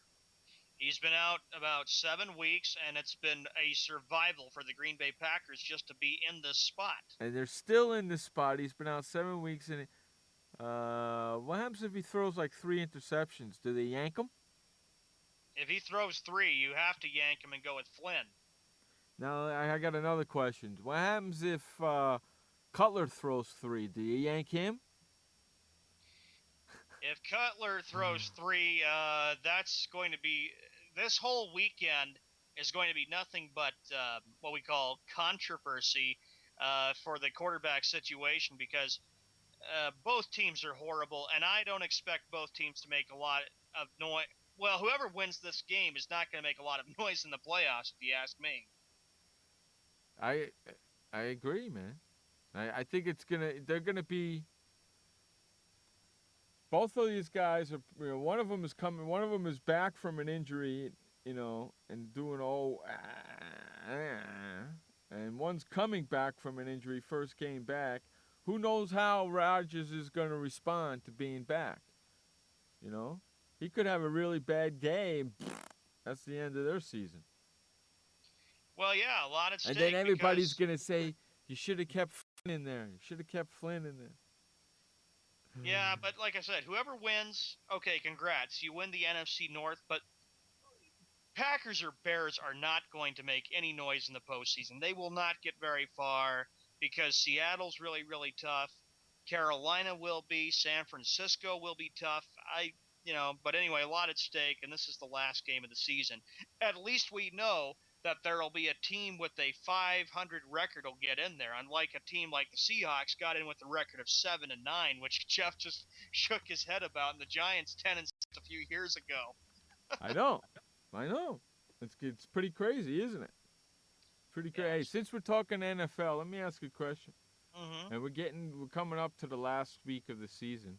Speaker 10: He's been out about 7 weeks, and it's been a survival for the Green Bay Packers just to be in this spot.
Speaker 9: And they're still in this spot. He's been out 7 weeks, and what happens if he throws like 3 interceptions? Do they yank him?
Speaker 10: If he throws 3, you have to yank him and go with Flynn.
Speaker 9: Now, I got another question. What happens if Cutler throws 3? Do you yank him?
Speaker 10: If Cutler throws 3, that's going to be – this whole weekend is going to be nothing but what we call controversy for the quarterback situation because both teams are horrible, and I don't expect both teams to make a lot of noise. Well, whoever wins this game is not going to make a lot of noise in the playoffs, if you ask me.
Speaker 9: I agree, man. I think they're gonna be. Both of these guys are. One of them is coming. One of them is back from an injury, and doing and one's coming back from an injury, first game back. Who knows how Rodgers is going to respond to being back? He could have a really bad game. That's the end of their season.
Speaker 10: Well, yeah, a lot at stake.
Speaker 9: And then everybody's going to say, you should have kept Flynn in there. You should have kept Flynn in there.
Speaker 10: Yeah, but like I said, whoever wins, okay, congrats. You win the NFC North, but Packers or Bears are not going to make any noise in the postseason. They will not get very far because Seattle's really, really tough. Carolina will be. San Francisco will be tough. But anyway, a lot at stake, and this is the last game of the season. At least we know that there will be a team with a 500 record will get in there, unlike a team like the Seahawks got in with a record of 7-9, which Jeff just shook his head about, and the Giants 10-6 a few years ago.
Speaker 9: I know. It's pretty crazy, isn't it? Pretty crazy. Yes. Hey, since we're talking NFL, let me ask you a question.
Speaker 10: Mm-hmm.
Speaker 9: And we're coming up to the last week of the season.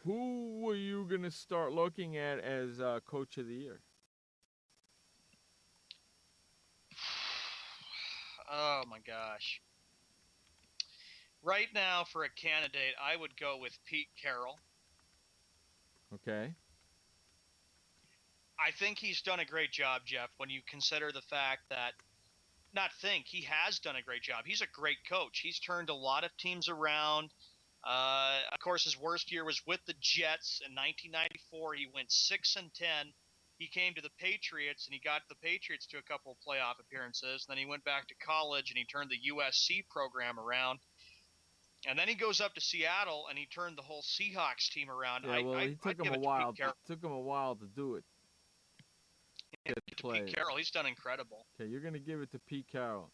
Speaker 9: Who were you going to start looking at as Coach of the Year?
Speaker 10: Oh, my gosh. Right now, for a candidate, I would go with Pete Carroll.
Speaker 9: Okay.
Speaker 10: I think he's done a great job, Jeff, when you consider the fact that he has done a great job. He's a great coach. He's turned a lot of teams around. Of course, his worst year was with the Jets in 1994. He went 6-10. He came to the Patriots, and he got the Patriots to a couple of playoff appearances. And then he went back to college, and he turned the USC program around. And then he goes up to Seattle, and he turned the whole Seahawks team around.
Speaker 9: Yeah, it took him a while. It took him a while to do it.
Speaker 10: Pete Carroll, he's done incredible.
Speaker 9: Okay, you're going to give it to Pete Carroll.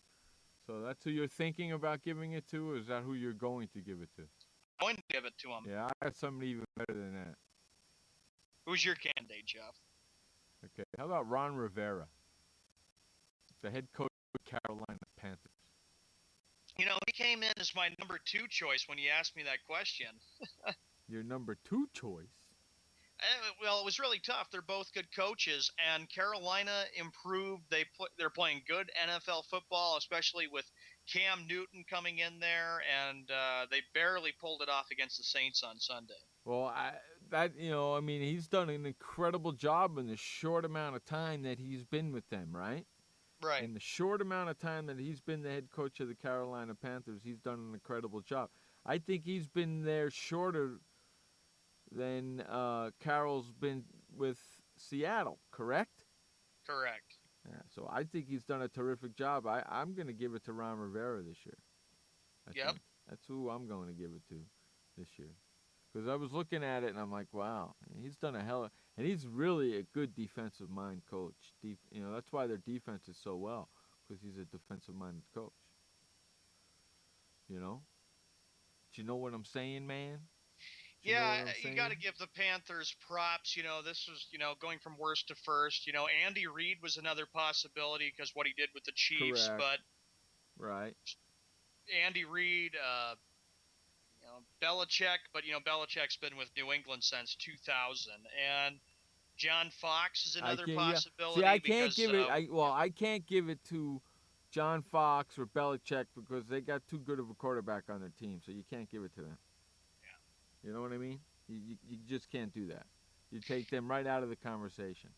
Speaker 9: So that's who you're thinking about giving it to, or is that who you're going to give it to?
Speaker 10: I'm going to give it to him.
Speaker 9: Yeah, I got somebody even better than that.
Speaker 10: Who's your candidate, Jeff?
Speaker 9: Okay, how about Ron Rivera, the head coach of the Carolina Panthers?
Speaker 10: He came in as my number 2 choice when you asked me that question.
Speaker 9: Your number 2 choice?
Speaker 10: Well, it was really tough. They're both good coaches, and Carolina improved. They're playing good NFL football, especially with Cam Newton coming in there, and they barely pulled it off against the Saints on Sunday.
Speaker 9: Well, he's done an incredible job in the short amount of time that he's been with them, right?
Speaker 10: Right.
Speaker 9: In the short amount of time that he's been the head coach of the Carolina Panthers, he's done an incredible job. I think he's been there shorter than Carroll's been with Seattle, correct?
Speaker 10: Correct.
Speaker 9: Yeah, so I think he's done a terrific job. I'm going to give it to Ron Rivera this year.
Speaker 10: Yep.
Speaker 9: That's who I'm going to give it to this year. Because I was looking at it, and I'm like, wow, he's done and he's really a good defensive-minded coach. That's why their defense is so well, because he's a defensive-minded coach. Do you know what I'm saying, man? You know
Speaker 10: Yeah,
Speaker 9: what I'm
Speaker 10: you
Speaker 9: saying?
Speaker 10: got to give the Panthers props. This was, going from worst to first. Andy Reid was another possibility because what he did with the Chiefs.
Speaker 9: Correct.
Speaker 10: But
Speaker 9: Right.
Speaker 10: Andy Reid, Belichick, but Belichick's been with New England since 2000, and John Fox is another possibility.
Speaker 9: See, I can't
Speaker 10: because,
Speaker 9: give it. I can't give it to John Fox or Belichick because they got too good of a quarterback on their team. So you can't give it to them.
Speaker 10: Yeah.
Speaker 9: You know what I mean? You just can't do that. You take them right out of the conversation.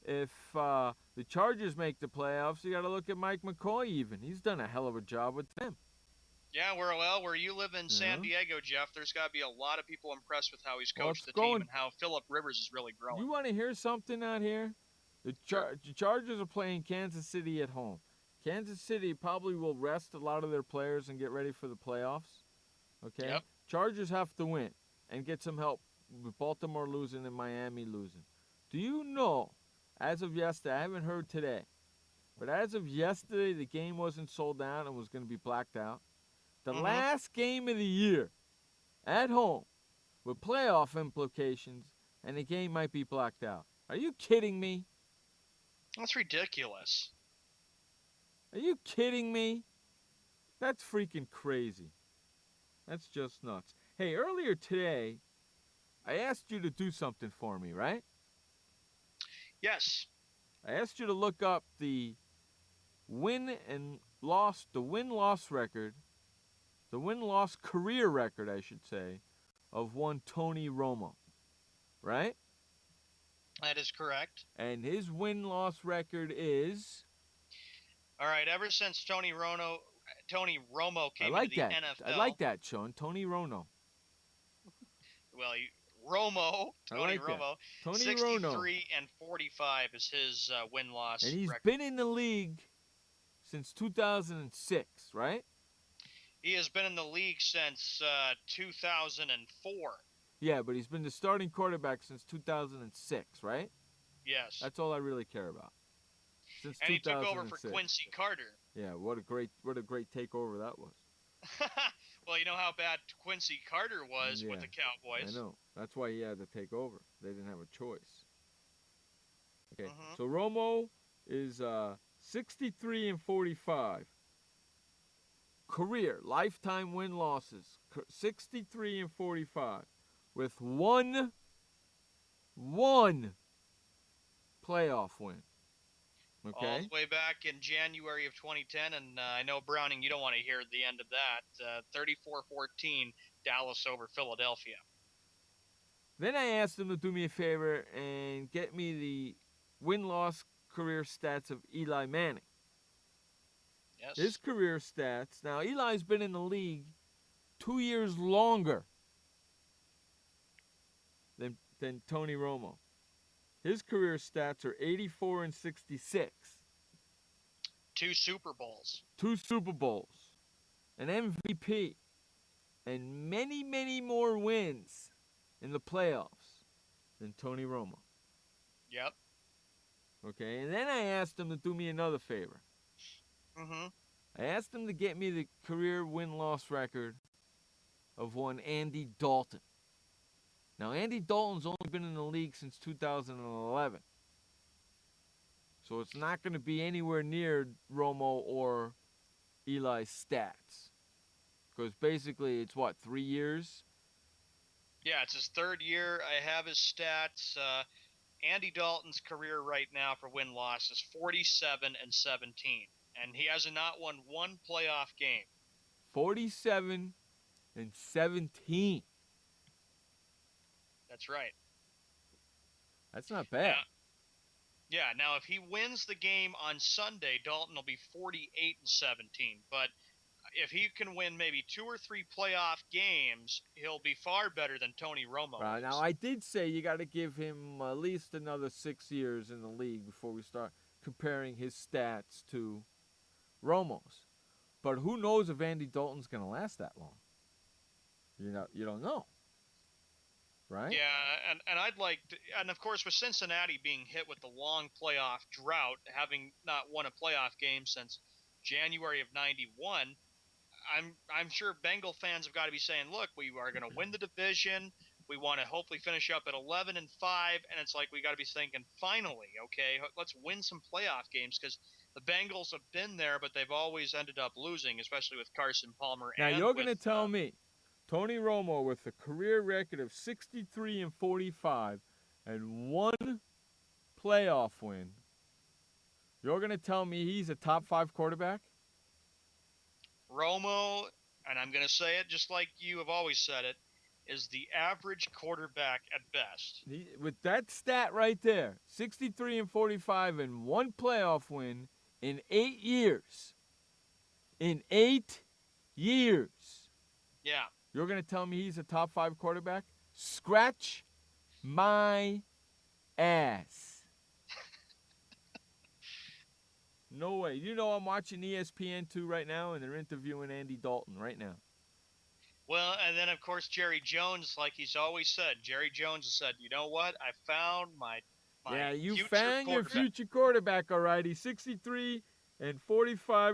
Speaker 9: If the Chargers make the playoffs, you got to look at Mike McCoy. Even he's done a hell of a job with them.
Speaker 10: Yeah, where you live in San Diego, Jeff, there's got to be a lot of people impressed with how he's coached the team and how Phillip Rivers is really growing.
Speaker 9: You want to hear something out here? The Chargers are playing Kansas City at home. Kansas City probably will rest a lot of their players and get ready for the playoffs. Okay?
Speaker 10: Yep.
Speaker 9: Chargers have to win and get some help with Baltimore losing and Miami losing. Do you know, as of yesterday, I haven't heard today, but as of yesterday, the game wasn't sold out and was going to be blacked out. The last game of the year at home with playoff implications, and the game might be blacked out. Are you kidding me?
Speaker 10: That's ridiculous.
Speaker 9: Are you kidding me? That's freaking crazy. That's just nuts. Hey, earlier today, I asked you to do something for me, right?
Speaker 10: Yes.
Speaker 9: I asked you to look up the win-loss record, the win-loss career record, I should say, of one Tony Romo, right?
Speaker 10: That is correct.
Speaker 9: And his win-loss record is...
Speaker 10: All right, ever since Tony Romo came into the NFL.
Speaker 9: I like that, Sean. Tony Romo.
Speaker 10: Well, Tony Romo.
Speaker 9: Tony
Speaker 10: 63
Speaker 9: Romo.
Speaker 10: and 45 is his win-loss
Speaker 9: And he's
Speaker 10: record.
Speaker 9: been in the league since 2006, right?
Speaker 10: He has been in the league since 2004.
Speaker 9: Yeah, but he's been the starting quarterback since 2006, right?
Speaker 10: Yes.
Speaker 9: That's all I really care about. Since
Speaker 10: and he
Speaker 9: 2006.
Speaker 10: took over for Quincy Carter.
Speaker 9: Yeah, what a great takeover that was.
Speaker 10: Well, you know how bad Quincy Carter was with the Cowboys.
Speaker 9: I know. That's why he had to take over. They didn't have a choice. Okay, so Romo is 63 and 45. Career, lifetime win-losses, 63 and 45. With one playoff win. Okay.
Speaker 10: All the way back in January of 2010, and I know, Browning, you don't want to hear the end of that. 34-14, Dallas over Philadelphia.
Speaker 9: Then I asked him to do me a favor and get me the win-loss career stats of Eli Manning.
Speaker 10: Yes.
Speaker 9: His career stats. Now, Eli's been in the league 2 years longer than Tony Romo. His career stats are 84 and 66.
Speaker 10: 2 Super Bowls.
Speaker 9: 2 Super Bowls. An MVP. And many, many more wins in the playoffs than Tony Romo.
Speaker 10: Yep.
Speaker 9: Okay, and then I asked him to do me another favor. I asked him to get me the career win-loss record of one Andy Dalton. Now, Andy Dalton's only been in the league since 2011. So it's not going to be anywhere near Romo or Eli's stats. Because basically it's, 3 years?
Speaker 10: Yeah, it's his 3rd year. I have his stats. Andy Dalton's career right now for win-loss is 47 and 17. And he has not won one playoff game.
Speaker 9: 47 and 17.
Speaker 10: That's right.
Speaker 9: That's not bad.
Speaker 10: Now if he wins the game on Sunday, Dalton will be 48 and 17. But if he can win maybe 2 or 3 playoff games, he'll be far better than Tony Romo.
Speaker 9: Right, now, I did say you got to give him at least another 6 years in the league before we start comparing his stats to Romo's. But who knows if Andy Dalton's going to last that long? You don't know. Right?
Speaker 10: Yeah, and I'd like to, and of course with Cincinnati being hit with the long playoff drought, having not won a playoff game since January of '91, I'm sure Bengal fans have got to be saying, look, we are going to win the division. We want to hopefully finish up at 11-5, and it's like we got to be thinking, finally, okay, let's win some playoff games because the Bengals have been there, but they've always ended up losing, especially with Carson Palmer.
Speaker 9: Now
Speaker 10: and
Speaker 9: you're going to
Speaker 10: with,
Speaker 9: tell me, Tony Romo with a career record of 63-45 and one playoff win, you're going to tell me he's a top 5 quarterback?
Speaker 10: Romo, and I'm going to say it just like you have always said it, is the average quarterback at best.
Speaker 9: With that stat right there, 63-45 and one playoff win in 8 years. In 8 years.
Speaker 10: Yeah.
Speaker 9: You're going to tell me he's a top 5 quarterback? Scratch my ass. No way. You know I'm watching ESPN2 right now, and they're interviewing Andy Dalton right now.
Speaker 10: Well, and then, of course, Jerry Jones, like he's always said, Jerry Jones has said, you know what? I found my
Speaker 9: yeah, you
Speaker 10: future
Speaker 9: found your future quarterback, all right. He's 63-45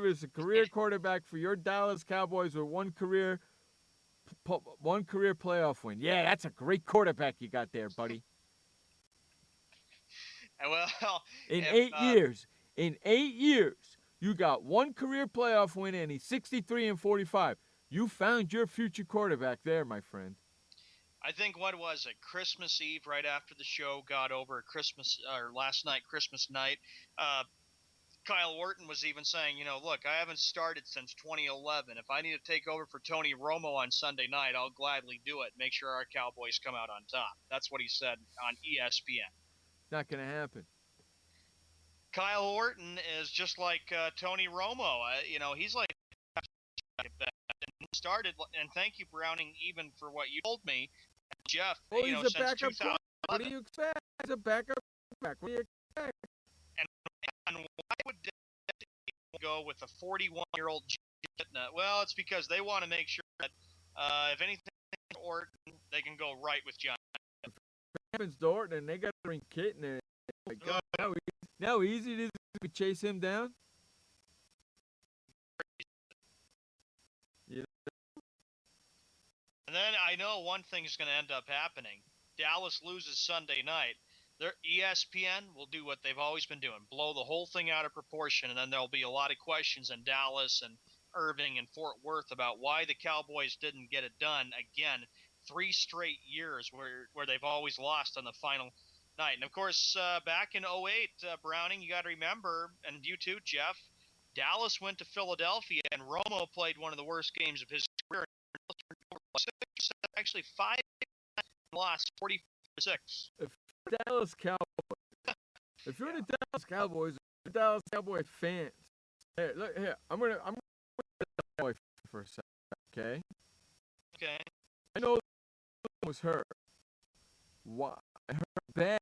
Speaker 9: is a career quarterback for your Dallas Cowboys with one career playoff win. Yeah, that's a great quarterback you got there, buddy.
Speaker 10: Well,
Speaker 9: in 8 years, you got one career playoff win, and he's 63-45. You found your future quarterback there, my friend.
Speaker 10: I think what was it? Christmas Eve, right after the show got over, last night, Christmas night. Kyle Orton was even saying, look, I haven't started since 2011. If I need to take over for Tony Romo on Sunday night, I'll gladly do it. Make sure our Cowboys come out on top. That's what he said on ESPN.
Speaker 9: Not going to happen.
Speaker 10: Kyle Orton is just like Tony Romo. He's like started, and thank you, Browning, even for what you told me, Jeff.
Speaker 9: Well, he's a
Speaker 10: since
Speaker 9: backup.
Speaker 10: 2011.
Speaker 9: What do you expect? He's a backup. What do you expect?
Speaker 10: And why would they go with a 41-year-old? Well, it's because they want to make sure that if anything, Orton, they can go right with John.
Speaker 9: If it happens to Orton, and they got to bring Kitten in. Oh my God! Now easy to chase him down.
Speaker 10: And then I know one thing is going to end up happening. Dallas loses Sunday night. Their ESPN will do what they've always been doing, blow the whole thing out of proportion, and then there'll be a lot of questions in Dallas and Irving and Fort Worth about why the Cowboys didn't get it done again. 3 straight years where they've always lost on the final night. And, of course, back in 2008, Browning, you got to remember, and you too, Jeff, Dallas went to Philadelphia, and Romo played one of the worst games of his career. Actually, 5 lost, 44-6.
Speaker 9: If you're Dallas Cowboys, if you're the Dallas Cowboys, the Dallas Cowboy fans, here, look here. I'm gonna Cowboy for a second, okay?
Speaker 10: Okay.
Speaker 9: I know it was hurt. Why hurt bad?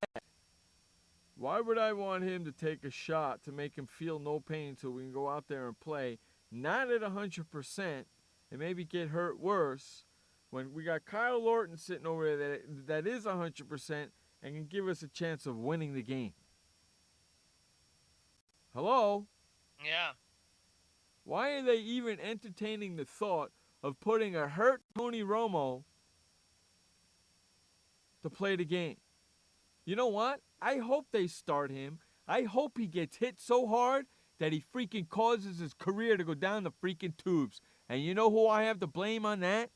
Speaker 9: Why would I want him to take a shot to make him feel no pain so we can go out there and play not at 100% and maybe get hurt worse when we got Kyle Orton sitting over there that is 100% and can give us a chance of winning the game? Hello?
Speaker 10: Yeah.
Speaker 9: Why are they even entertaining the thought of putting a hurt Tony Romo to play the game? You know what? I hope they start him. I hope he gets hit so hard that he freaking causes his career to go down the freaking tubes. And you know who I have to blame on that?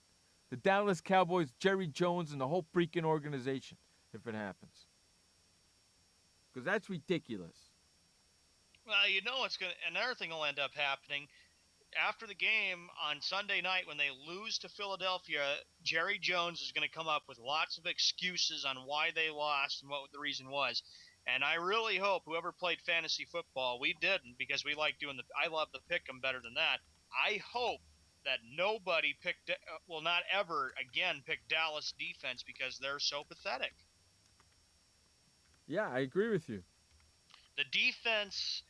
Speaker 9: The Dallas Cowboys, Jerry Jones, and the whole freaking organization, if it happens. Because that's ridiculous.
Speaker 10: Well, you know what's going to, another thing will end up happening. After the game on Sunday night when they lose to Philadelphia, Jerry Jones is going to come up with lots of excuses on why they lost and what the reason was. And I really hope whoever played fantasy football, we didn't because we like doing I love the pick 'em better than that. I hope that nobody will not ever again pick Dallas defense because they're so pathetic.
Speaker 9: Yeah, I agree with you.
Speaker 10: The defense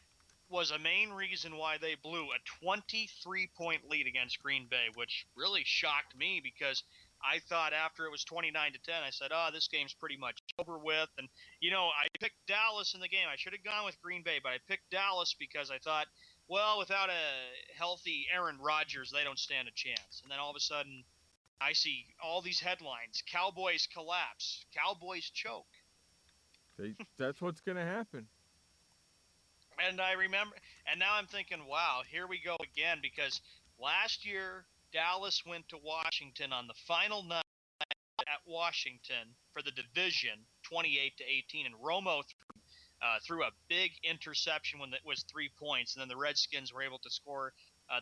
Speaker 10: was a main reason why they blew a 23-point lead against Green Bay, which really shocked me because I thought after it was 29-10, I said, this game's pretty much over with. And, I picked Dallas in the game. I should have gone with Green Bay, but I picked Dallas because I thought well, without a healthy Aaron Rodgers, they don't stand a chance. And then all of a sudden, I see all these headlines: Cowboys collapse, Cowboys choke.
Speaker 9: That's what's going to happen.
Speaker 10: And I remember, and now I'm thinking, wow, here we go again, because last year Dallas went to Washington on the final night at Washington for the division, 28-18, and Romo threw a big interception when it was 3 points, and then the Redskins were able to score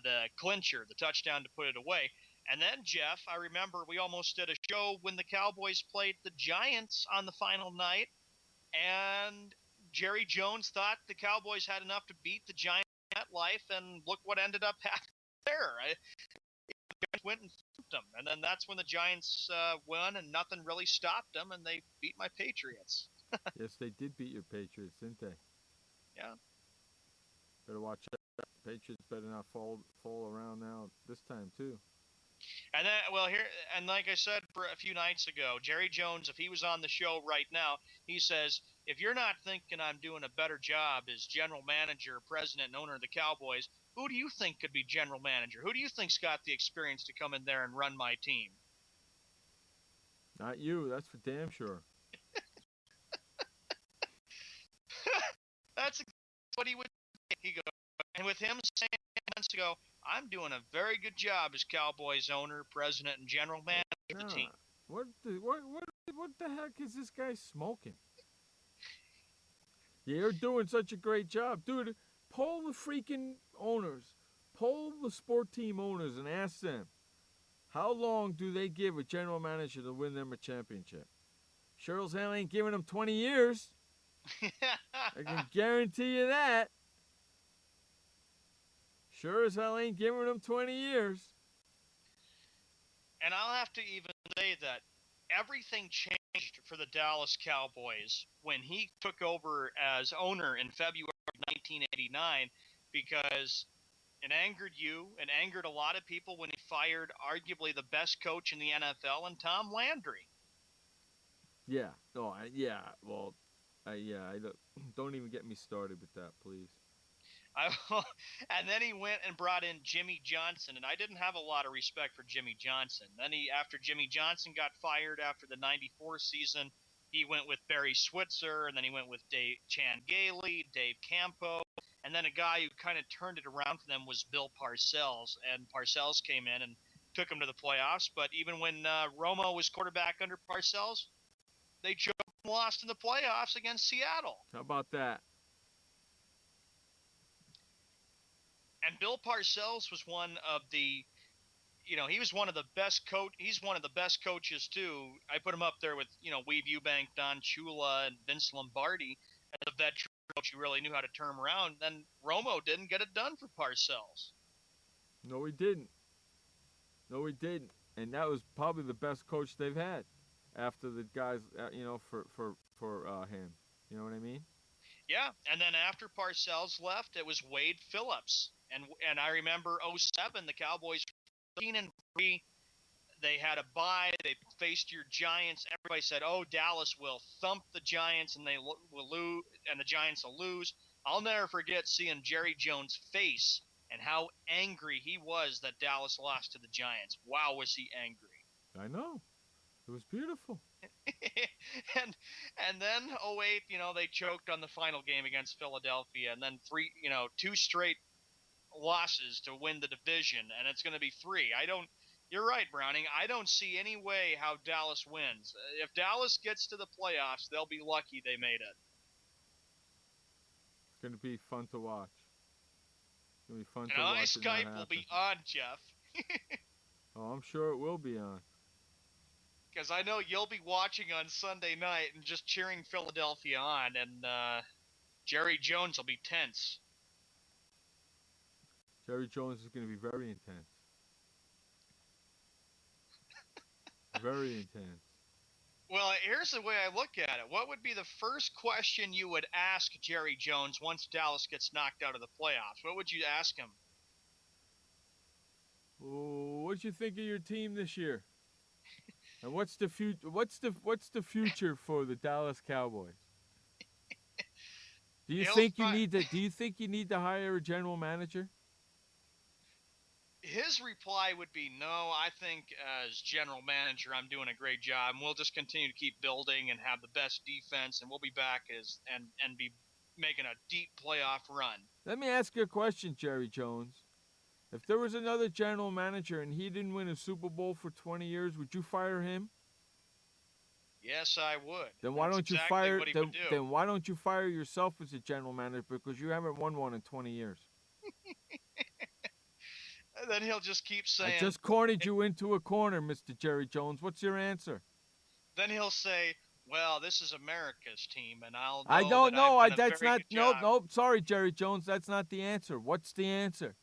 Speaker 10: the clincher, the touchdown to put it away. And then, Jeff, I remember we almost did a show when the Cowboys played the Giants on the final night, and Jerry Jones thought the Cowboys had enough to beat the Giants at life, and look what ended up happening there. Went and flipped them, and then that's when the Giants won, and nothing really stopped them, and they beat my Patriots.
Speaker 9: Yes, they did beat your Patriots, didn't they?
Speaker 10: Yeah.
Speaker 9: Better watch out. Patriots better not fall around now this time too.
Speaker 10: And then, well, here, and like I said for a few nights ago, Jerry Jones, if he was on the show right now, he says, if you're not thinking I'm doing a better job as general manager, president, and owner of the Cowboys, who do you think could be general manager? Who do you think's got the experience to come in there and run my team?
Speaker 9: Not you, that's for damn sure.
Speaker 10: That's what he would say. He goes, and with him saying months ago, I'm doing a very good job as Cowboys owner, president, and general manager of the team.
Speaker 9: What the heck is this guy smoking? You're doing such a great job. Dude, poll the freaking owners. Poll the sport team owners and ask them, how long do they give a general manager to win them a championship? Sure as hell ain't giving them 20 years. I can guarantee you that. Sure as hell ain't giving them 20 years.
Speaker 10: And I'll have to even say that everything changed for the Dallas Cowboys when he took over as owner in February of 1989, because it angered you and angered a lot of people when he fired arguably the best coach in the NFL, and Tom Landry.
Speaker 9: Yeah. No. I don't even get me started with that, please.
Speaker 10: And then he went and brought in Jimmy Johnson, and I didn't have a lot of respect for Jimmy Johnson. Then after Jimmy Johnson got fired after the '94 season, he went with Barry Switzer, and then he went with Chan Gailey, Dave Campo, and then a guy who kind of turned it around for them was Bill Parcells, and Parcells came in and took them to the playoffs. But even when Romo was quarterback under Parcells, they choked and lost in the playoffs against Seattle.
Speaker 9: How about that?
Speaker 10: And Bill Parcells was one of the, he was one of the best he's one of the best coaches too. I put him up there with, Weave Eubank, Don Shula, and Vince Lombardi as a veteran coach who really knew how to turn around. Then Romo didn't get it done for Parcells.
Speaker 9: No, he didn't. And that was probably the best coach they've had after the guys, for him. You know what I mean?
Speaker 10: Yeah, and then after Parcells left, it was Wade Phillips. And I remember 2007, the Cowboys 13-3. They had a bye. They faced your Giants. Everybody said, "Oh, Dallas will thump the Giants, and they will lose, and the Giants will lose." I'll never forget seeing Jerry Jones' face and how angry he was that Dallas lost to the Giants. Wow, was he angry?
Speaker 9: I know. It was beautiful.
Speaker 10: and then 2008, they choked on the final game against Philadelphia, and then two straight losses to win the division, and it's going to be 3. You're right, Browning. I don't see any way how Dallas wins. If Dallas gets to the playoffs, they'll be lucky they made it.
Speaker 9: It's going to be fun to watch. It's going to be fun to
Speaker 10: my
Speaker 9: watch.
Speaker 10: Skype will be on, Jeff.
Speaker 9: Oh, I'm sure it will be on.
Speaker 10: Because I know you'll be watching on Sunday night and just cheering Philadelphia on, and Jerry Jones will be tense.
Speaker 9: Jerry Jones is going to be very intense. Very intense.
Speaker 10: Well, here's the way I look at it. What would be the first question you would ask Jerry Jones once Dallas gets knocked out of the playoffs? What would you ask him?
Speaker 9: What do you think of your team this year? And what's the future? What's the future for the Dallas Cowboys? Do you
Speaker 10: He'll
Speaker 9: think you
Speaker 10: fi-
Speaker 9: need to? Do you think you need to hire a general manager?
Speaker 10: His reply would be, no, I think as general manager, I'm doing a great job, and we'll just continue to keep building and have the best defense, and we'll be back and be making a deep playoff run.
Speaker 9: Let me ask you a question, Jerry Jones. If there was another general manager and he didn't win a Super Bowl for 20 years, would you fire him?
Speaker 10: Yes, I would.
Speaker 9: Then why
Speaker 10: That's
Speaker 9: don't you
Speaker 10: exactly
Speaker 9: fire?
Speaker 10: what he would do.
Speaker 9: Then why don't you fire yourself as a general manager because you haven't won one in 20 years?
Speaker 10: And then he'll just keep saying.
Speaker 9: I just cornered you into a corner, Mr. Jerry Jones. What's your answer?
Speaker 10: Then he'll say, well, this is America's team, and I'll.
Speaker 9: I don't know.
Speaker 10: That's not.
Speaker 9: No. Sorry, Jerry Jones. That's not the answer. What's the answer?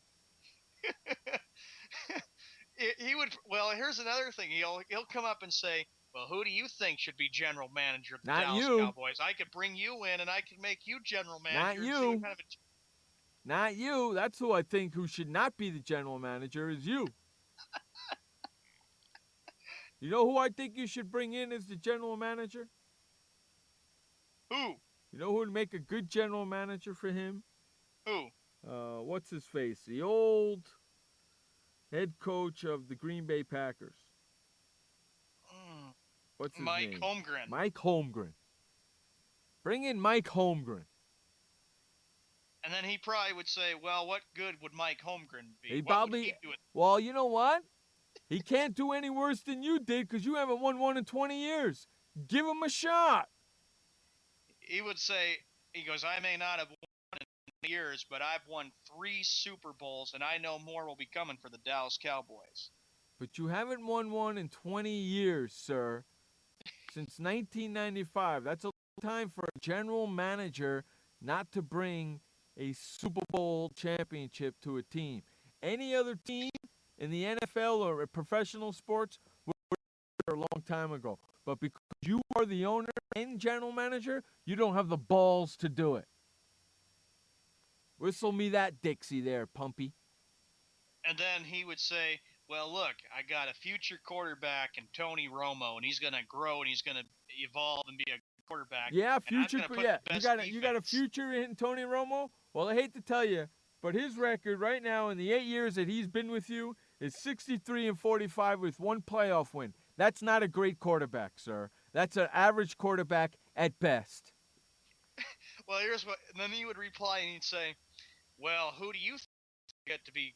Speaker 10: He would. Well, here's another thing. He'll come up and say, well, who do you think should be general manager of the
Speaker 9: Not
Speaker 10: Dallas
Speaker 9: you.
Speaker 10: Cowboys? I could bring you in, and I could make you general manager.
Speaker 9: Not
Speaker 10: and see
Speaker 9: you.
Speaker 10: what kind of
Speaker 9: Not you. That's who I think who should not be the general manager is you. You know who I think you should bring in as the general manager?
Speaker 10: Who?
Speaker 9: You know who would make a good general manager for him?
Speaker 10: Who?
Speaker 9: What's his face? The old head coach of the Green Bay Packers. What's his
Speaker 10: Mike
Speaker 9: name?
Speaker 10: Holmgren.
Speaker 9: Mike Holmgren. Bring in Mike Holmgren.
Speaker 10: And then he probably would say, well, what good would Mike Holmgren be?
Speaker 9: He
Speaker 10: What would
Speaker 9: probably.
Speaker 10: he do?
Speaker 9: Well, you know what? He can't do any worse than you did because you haven't won one in 20 years. Give him a shot.
Speaker 10: He would say, he goes, I may not have won in years, but I've won 3 Super Bowls, and I know more will be coming for the Dallas Cowboys.
Speaker 9: But you haven't won one in 20 years, sir. Since 1995. That's a long time for a general manager not to bring a Super Bowl championship to a team. Any other team in the NFL or professional sports would a long time ago. But because you are the owner and general manager, you don't have the balls to do it. Whistle me that Dixie there, Pumpy.
Speaker 10: And then he would say, well, look, I got a future quarterback in Tony Romo, and he's going to grow and he's going to evolve and be a quarterback.
Speaker 9: Yeah, future.
Speaker 10: Yeah,
Speaker 9: You got a future in Tony Romo? Well, I hate to tell you, but his record right now in the 8 years that he's been with you is 63-45 with 1 playoff win. That's not a great quarterback, sir. That's an average quarterback at best.
Speaker 10: Well, here's what. And then he would reply and he'd say, well, who do you get to be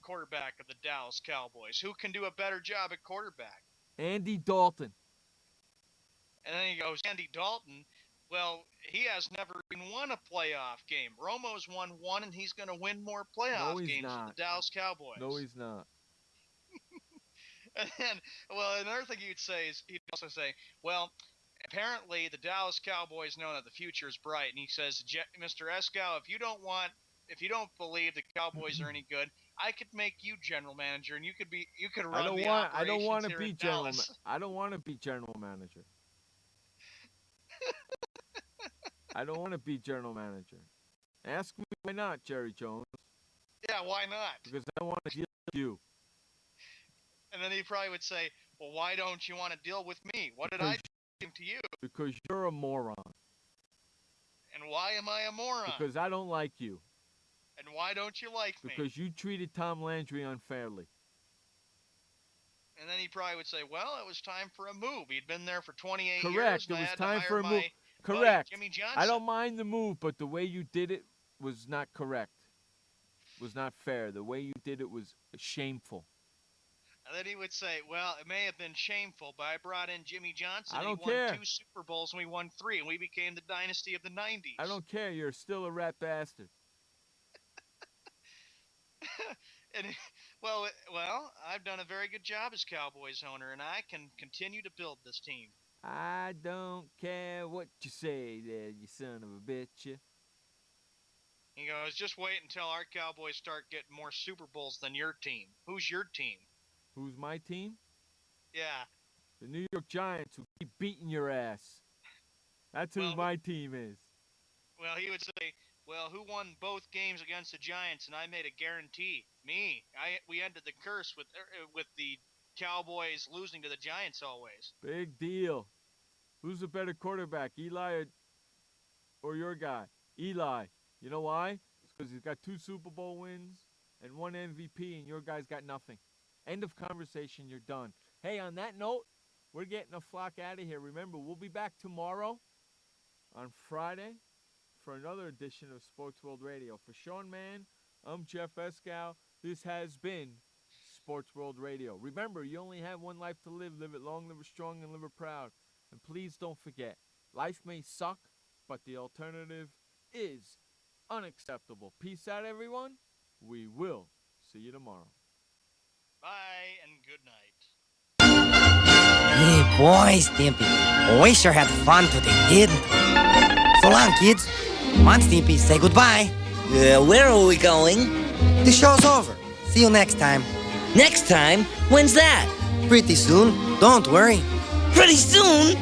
Speaker 10: quarterback of the Dallas Cowboys? Who can do a better job at quarterback?
Speaker 9: Andy Dalton.
Speaker 10: And then he goes, Andy Dalton. Well, he has never even won a playoff game. Romo's won 1, and he's going to win more playoff games
Speaker 9: not.
Speaker 10: for the Dallas Cowboys.
Speaker 9: No, he's not.
Speaker 10: And then, well, another thing he'd say is he'd also say, well, apparently the Dallas Cowboys know that the future is bright, and he says, Mr. Eskow, if you don't believe the Cowboys are any good, I could make you general manager, and you could run the operations
Speaker 9: I don't want to
Speaker 10: here
Speaker 9: be
Speaker 10: in
Speaker 9: general.
Speaker 10: Dallas.
Speaker 9: I don't want to be general manager. I don't want to be general manager. Ask me why not, Jerry Jones.
Speaker 10: Yeah, why not?
Speaker 9: Because I don't want to deal with you.
Speaker 10: And then he probably would say, well, why don't you want to deal with me? What did I do to you?
Speaker 9: Because you're a moron.
Speaker 10: And why am I a moron?
Speaker 9: Because I don't like you.
Speaker 10: And why don't you like me?
Speaker 9: Because you treated Tom Landry unfairly.
Speaker 10: And then he probably would say, well, it was time for a move. He'd been there for 28
Speaker 9: Correct.
Speaker 10: years.
Speaker 9: It
Speaker 10: and I
Speaker 9: was
Speaker 10: had
Speaker 9: time
Speaker 10: to
Speaker 9: for a
Speaker 10: hire
Speaker 9: move.
Speaker 10: my
Speaker 9: Correct.
Speaker 10: buddy, Jimmy Johnson.
Speaker 9: I don't mind the move, but the way you did it was not correct. Was not fair. The way you did it was shameful.
Speaker 10: And then he would say, well, it may have been shameful, but I brought in Jimmy Johnson.
Speaker 9: I don't
Speaker 10: he
Speaker 9: care.
Speaker 10: won 2 Super Bowls, and we won 3, and we became the dynasty of the 90s.
Speaker 9: I don't care. You're still a rat bastard.
Speaker 10: And well, I've done a very good job as Cowboys owner, and I can continue to build this team.
Speaker 9: I don't care what you say there, you son of a bitch.
Speaker 10: He goes, just wait until our Cowboys start getting more Super Bowls than your team. Who's your team?
Speaker 9: Who's my team?
Speaker 10: Yeah.
Speaker 9: The New York Giants, who keep beating your ass. That's who my team is.
Speaker 10: Well, he would say, well, who won both games against the Giants, and I made a guarantee? Me. We ended the curse with the Cowboys losing to the Giants always.
Speaker 9: Big deal. Who's a better quarterback, Eli or your guy? Eli. You know why? It's because he's got 2 Super Bowl wins and 1 MVP, and your guy's got nothing. End of conversation. You're done. Hey, on that note, we're getting a flock out of here. Remember, we'll be back tomorrow on Friday for another edition of Sports World Radio. For Sean Mann, I'm Jeff Escow. This has been Sports World Radio. Remember, you only have one life to live. Live it long, live it strong, and live it proud. And please don't forget, life may suck, but the alternative is unacceptable. Peace out, everyone. We will see you tomorrow.
Speaker 10: Bye and good night.
Speaker 11: Hey, boy, Stimpy. We sure had fun today, didn't we? So long, kids. Come on, Stimpy, say goodbye.
Speaker 12: Where are we going?
Speaker 11: The show's over. See you next time.
Speaker 12: Next time? When's that?
Speaker 11: Pretty soon. Don't worry.
Speaker 12: Pretty soon?